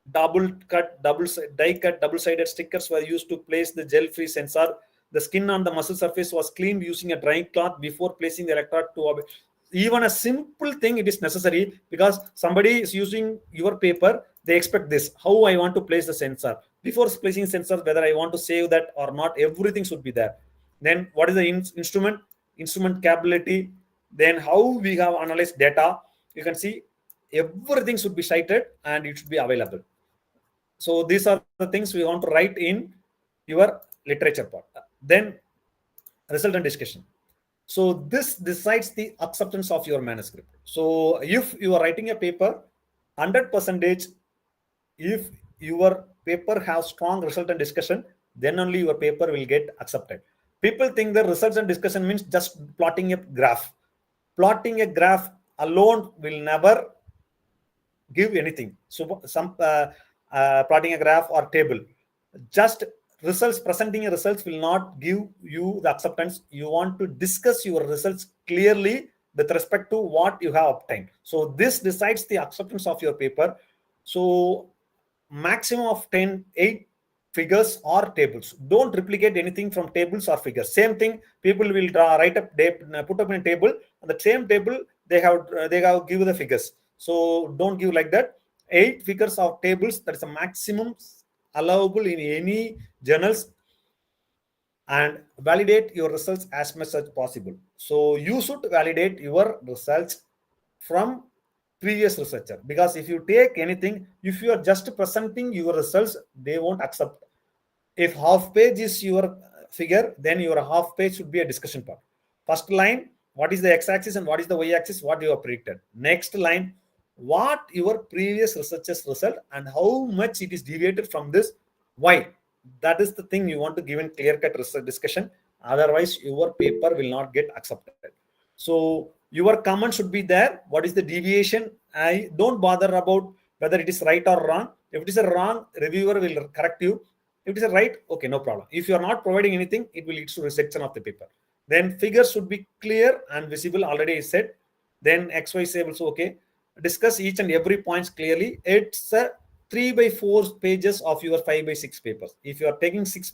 die cut double-sided stickers were used to place the gel-free sensor. The skin on the muscle surface was cleaned using a drying cloth before placing the electrode to. Even a simple thing, it is necessary, because somebody is using your paper, they expect this, how I want to place the sensor. Before placing sensor, whether I want to save that or not, everything should be there. Then what is the instrument capability, Then how we have analyzed data, you can see everything should be cited and it should be available. So these are the things we want to write in your literature part. Then result and discussion. So this decides the acceptance of your manuscript. So if you are writing a paper, 100%, if your paper has strong result and discussion, then only your paper will get accepted. People think the results and discussion means just plotting a graph. Plotting a graph alone will never give anything. So some plotting a graph or table, just results, presenting your results will not give you the acceptance. You want to discuss your results clearly with respect to what you have obtained. So this decides the acceptance of your paper. So maximum of 8 figures or tables. Don't replicate anything from tables or figures. Same thing, people will write up, they put up in a table, and the same table they have give the figures. So don't give like that. 8 figures of tables, that is a maximum allowable in any journals, and validate your results as much as possible. So you should validate your results from previous researcher, because if you take anything, if you are just presenting your results, they won't accept. If half page is your figure, then your half page should be a discussion part. First line, what is the x-axis and what is the y-axis, what you have predicted. Next line, what your previous researchers result and how much it is deviated from this, why. That is the thing you want to give in clear-cut research discussion. Otherwise, your paper will not get accepted. So your comment should be there. What is the deviation? I don't bother about whether it is right or wrong. If it is a wrong, reviewer will correct you. If it is a right, okay, no problem. If you are not providing anything, it will lead to rejection of the paper. Then figures should be clear and visible, already said. Then XY tables, okay. Discuss each and every points clearly. It's a 3x4 pages of your 5x6 papers. If you are taking 6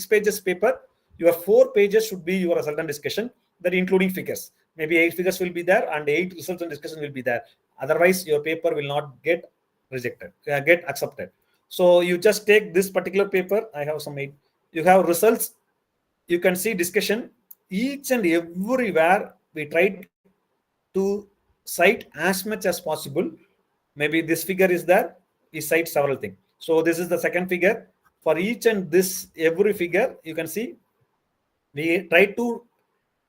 pages paper, your 4 pages should be your result and discussion, that including figures. Maybe 8 figures will be there and 8 results and discussion will be there. Otherwise, your paper will not get rejected, get accepted. So you just take this particular paper. I have some 8. You have results. You can see discussion. Each and everywhere we try to cite as much as possible. Maybe this figure is there. We cite several things. So this is the second figure. For each and this every figure, you can see we try to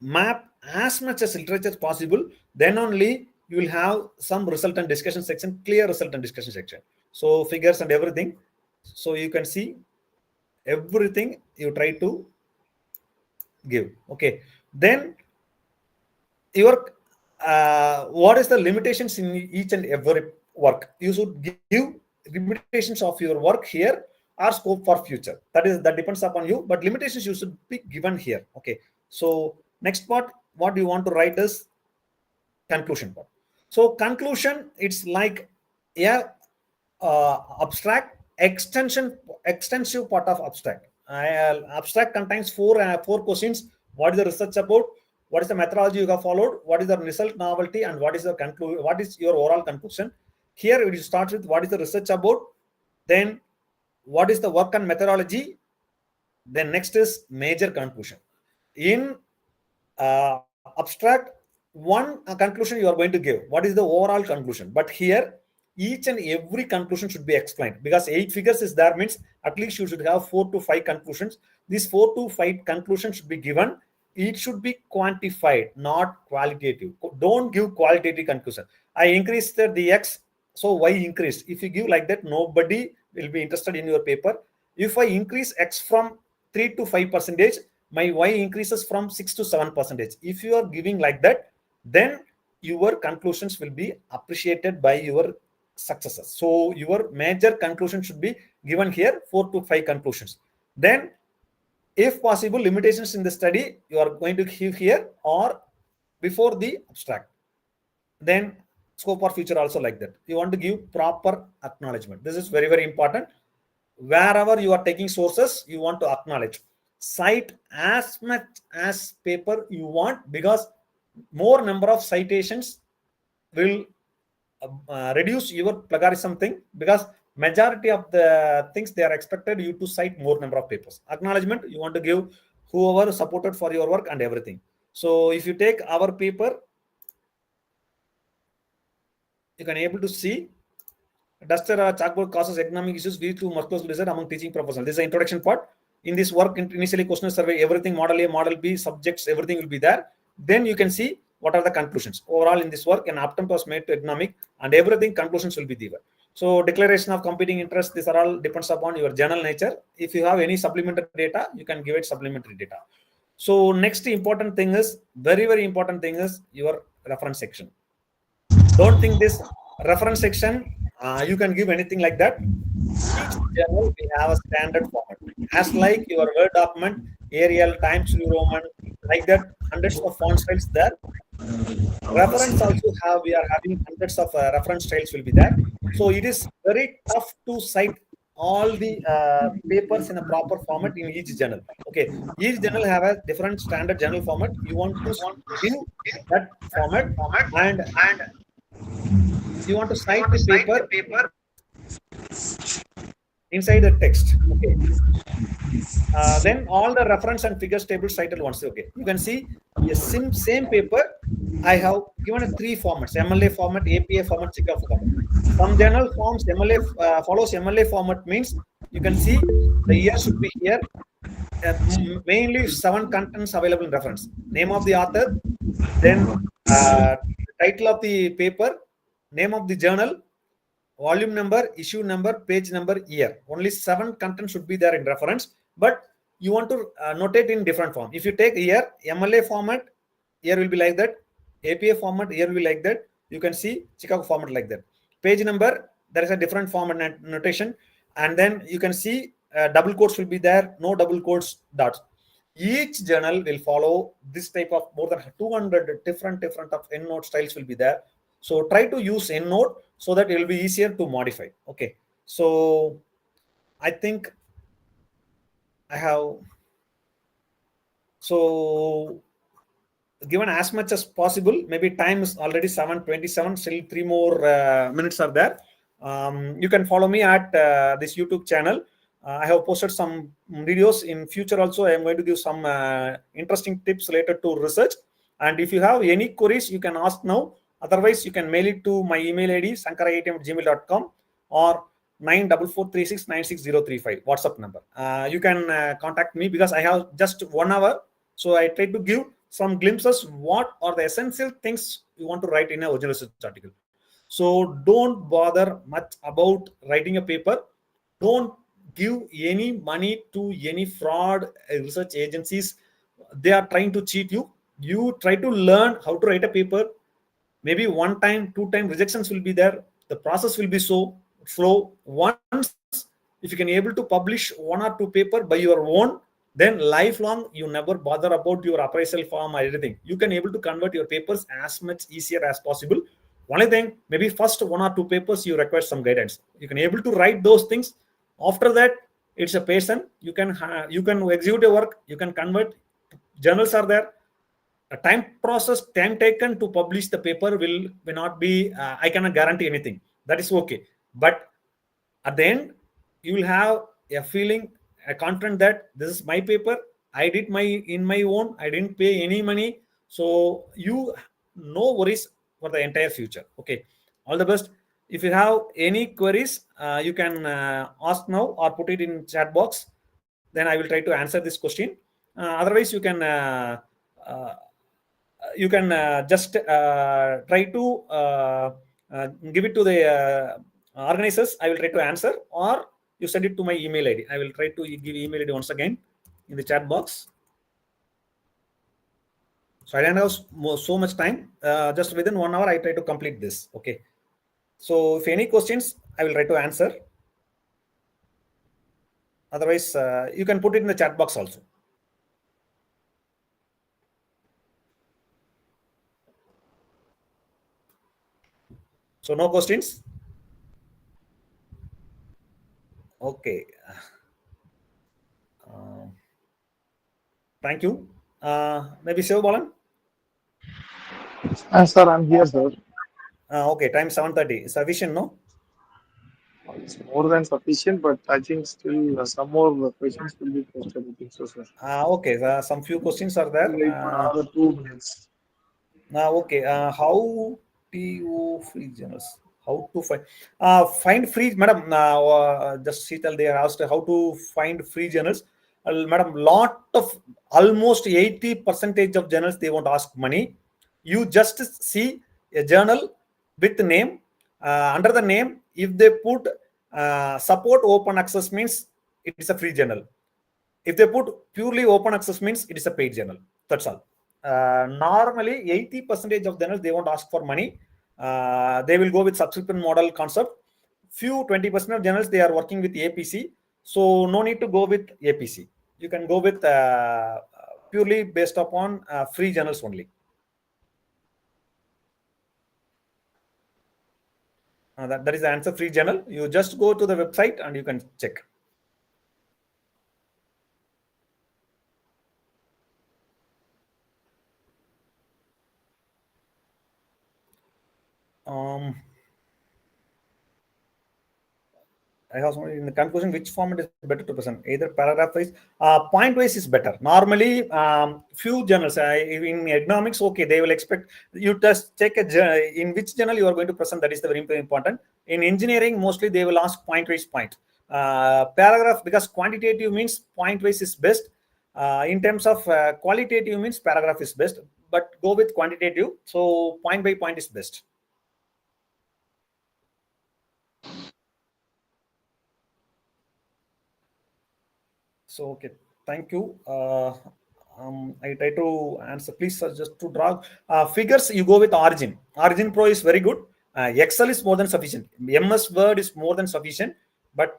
map as much as literature as possible. Then only you will have some result and discussion section, clear result and discussion section. So figures and everything. So you can see everything you try to give. Okay. Then your what is the limitations in each and every work? You should give limitations of your work here or scope for future. That depends upon you, but limitations you should be given here. Okay. So next part, what you want to write is conclusion part. So conclusion, it's like abstract extensive part of abstract. Abstract contains four questions. What is the research about? What is the methodology you have followed? What is the result novelty? And what is the what is your overall conclusion? Here it starts with what is the research about, then what is the work and methodology, then next is major conclusion. In abstract, one conclusion you are going to give, what is the overall conclusion, but here each and every conclusion should be explained, because 8 figures is there, means at least you should have 4 to 5 conclusions. These 4 to 5 conclusions should be given. It should be quantified, not qualitative. Don't give qualitative conclusion. I increased the X, so Y increased. If you give like that, nobody will be interested in your paper. If I increase X from 3 to 5%, my Y increases from 6 to 7%. If you are giving like that, then your conclusions will be appreciated by your successors. So your major conclusion should be given here, 4 to 5 conclusions. Then if possible, limitations in the study you are going to give here or before the abstract. Then scope for future also like that. You want to give proper acknowledgement. This is very, very important. Wherever you are taking sources, you want to acknowledge. Cite as much as paper you want, because more number of citations will reduce your plagiarism thing, because majority of the things they are expected you to cite more number of papers. Acknowledgement, you want to give whoever supported for your work and everything. So if you take our paper, you can able to see duster or chalkboard causes economic issues due to muscular disorder among teaching professionals. This is the introduction part. In this work, initially questionnaire survey, everything model A, model B, subjects, everything will be there. Then you can see what are the conclusions. Overall, in this work, an attempt was made to economic and everything conclusions will be there. So declaration of competing interests, these are all depends upon your journal nature. If you have any supplementary data, you can give it supplementary data. So next important thing is, very, very important thing is your reference section. Don't think this reference section, you can give anything like that. Each journal will have a standard format. As like your Word document, Arial, Times New Roman, like that, hundreds of font styles there. Reference also have, we are having hundreds of reference styles will be there. So it is very tough to cite all the papers in a proper format in each journal. Okay, each journal have a different standard journal format. You want to give that format, and you want to cite the paper inside the text. Okay. Then all the reference and figures table cited once. Okay, you can see a same paper. I have given a 3 formats: MLA format, APA format, CICA format. Some journal forms MLA follows MLA format, means you can see the year should be here. Mainly 7 contents available in reference: name of the author, then title of the paper, name of the journal, volume number, issue number, page number, year. Only 7 contents should be there in reference, but you want to notate in different form. If you take year, MLA format, year will be like that. APA format, year will be like that. You can see Chicago format like that. Page number, there is a different format notation, and then you can see double quotes will be there, no double quotes, dots. Each journal will follow this type of more than 200 different of EndNote styles will be there. So try to use EndNote so that it will be easier to modify. Okay, so I think I have given as much as possible. Maybe time is already 7:27, still 3 more minutes are there. You can follow me at this YouTube channel. I have posted some videos in future also. I am going to give some interesting tips related to research, and if you have any queries, you can ask now. Otherwise, you can mail it to my email ID sankara@gmail.com or 9443696035 WhatsApp number. You can contact me because I have just 1 hour, so I try to give some glimpses what are the essential things you want to write in a original research article. So don't bother much about writing a paper. Don't give any money to any fraud research agencies. They are trying to cheat you. You try to learn how to write a paper. Maybe 1 time, 2 time rejections will be there. The process will be so slow. Once, if you can able to publish 1 or 2 paper by your own, then lifelong you never bother about your appraisal form or anything. You can able to convert your papers as much easier as possible. Only thing, maybe first 1 or 2 papers you require some guidance. You can able to write those things. After that, it's a patient. You can execute your work. You can convert. Journals are there. A time taken to publish the paper will not be. I cannot guarantee anything. That is okay. But at the end, you will have a feeling, a confident that this is my paper. I did in my own. I didn't pay any money. So you no worries for the entire future. Okay. All the best. If you have any queries, you can ask now or put it in chat box. Then I will try to answer this question. Otherwise, you can just try to give it to the organizers. I will try to answer, or you send it to my email ID. I will try to give email ID once again in the chat box. So I don't have so much time. Just within 1 hour, I try to complete this. Okay. So if any questions, I will try to answer. Otherwise, you can put it in the chat box also. So no questions? Okay. Thank you. Maybe Sivabalan? Sir, I'm here, sir. Okay, time 7:30. Sufficient, no? It's more than sufficient, but I think still some more questions will be posted. I think so, sir. Okay, some few questions are there. We'll wait for another 2 minutes. Okay, how do you free journals? How to find free, madam? Just Sheetal, they asked how to find free journals. Madam, lot of almost 80% of journals they won't ask money. You just see a journal with name. Under the name, if they put support open access means it is a free journal. If they put purely open access means it is a paid journal. That's all. Normally, 80% of journals they won't ask for money. They will go with subscription model concept. Few 20% of journals they are working with APC, so no need to go with APC. You can go with purely based upon free journals only. That is the answer. Free journal. You just go to the website and you can check. I have in the conclusion, which format is better to present? Either paragraph wise, point wise is better. Normally, few journals in economics, okay, they will expect you just check in which journal you are going to present. That is the very important. In engineering, mostly they will ask point wise point. Paragraph, because quantitative means point wise is best. In terms of qualitative means paragraph is best, but go with quantitative. So point by point is best. So, okay, thank you. I try to answer. Please, just to draw figures, you go with Origin. Origin Pro is very good. Excel is more than sufficient. MS Word is more than sufficient. But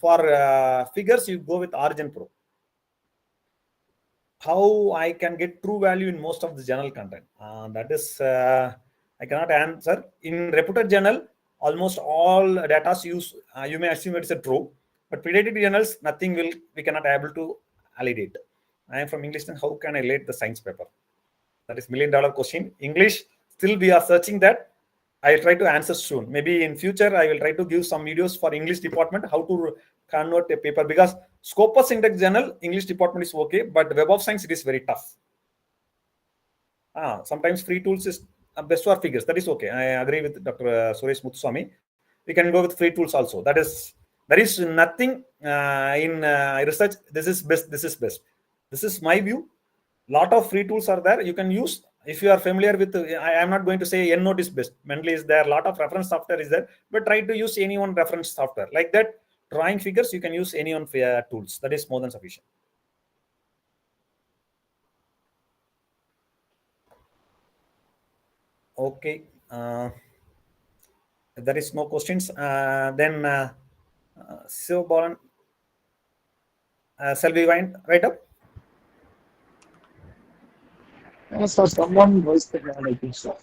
for figures, you go with Origin Pro. How I can get true value in most of the journal content? That is, I cannot answer. In reputed journal, almost all data use, you may assume it's a true. But predicted journals, nothing will, we cannot able to validate. I am from English, then how can I relate the science paper? That is $1 million question. English, still we are searching that. I'll try to answer soon. Maybe in future, I will try to give some videos for English department, how to convert a paper, because Scopus Index Journal, English department is okay, but Web of Science, it is very tough. Sometimes free tools is best for figures. That is okay. I agree with Dr. Suresh Muthuswamy. We can go with free tools also. There is nothing in research. This is best. This is best. This is my view. Lot of free tools are there. You can use if you are familiar with. I am not going to say EndNote is best. Mentally is there. Lot of reference software is there, but try to use any one reference software like that. Drawing figures, you can use any one tools. That is more than sufficient. Okay. If there is no questions, then Siv Balan, shall we wind right up? Yes, sir, someone raised the hand, I think so.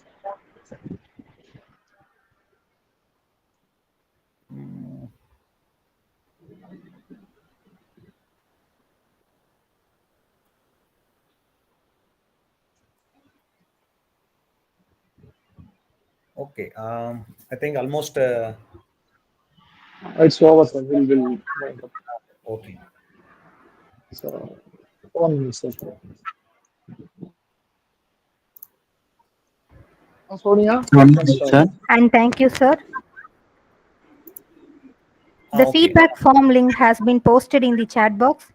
Okay. I think almost. It's over, sir. We'll wind up. Okay. So, 1 minute, sir. Sonia? Sir. And thank you, sir. The Okay. feedback form link has been posted in the chat box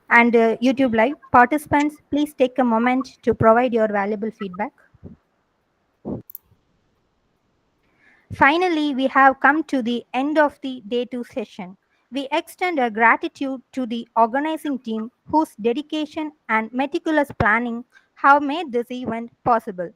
and YouTube Live. Participants, please take a moment to provide your valuable feedback. Finally, we have come to the end of the day 2 session. We extend our gratitude to the organizing team whose dedication and meticulous planning have made this event possible.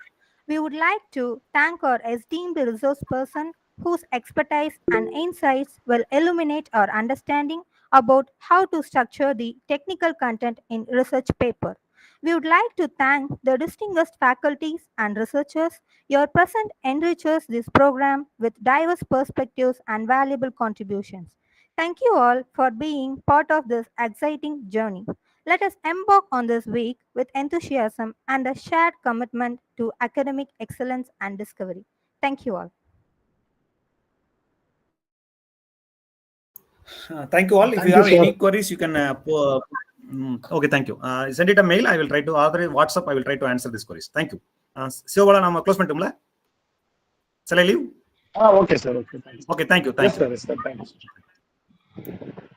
We would like to thank our esteemed resource person whose expertise and insights will illuminate our understanding about how to structure the technical content in research paper. We would like to thank the distinguished faculties and researchers. Your presence enriches this program with diverse perspectives and valuable contributions. Thank you all for being part of this exciting journey. Let us embark on this week with enthusiasm and a shared commitment to academic excellence and discovery. Thank you all. Thank you all. If Thank you you, have sir. any queries, you can. Okay, thank you. Send it a mail. I will try to, or WhatsApp. I will try to answer these queries. Thank you. Sivavala, nama close பண்ணிட்டோம்ல? Shall I leave? Okay, sir. Okay, thank you. Okay, thank you. Yes, Thank you. sir. Yes, sir. Thank you.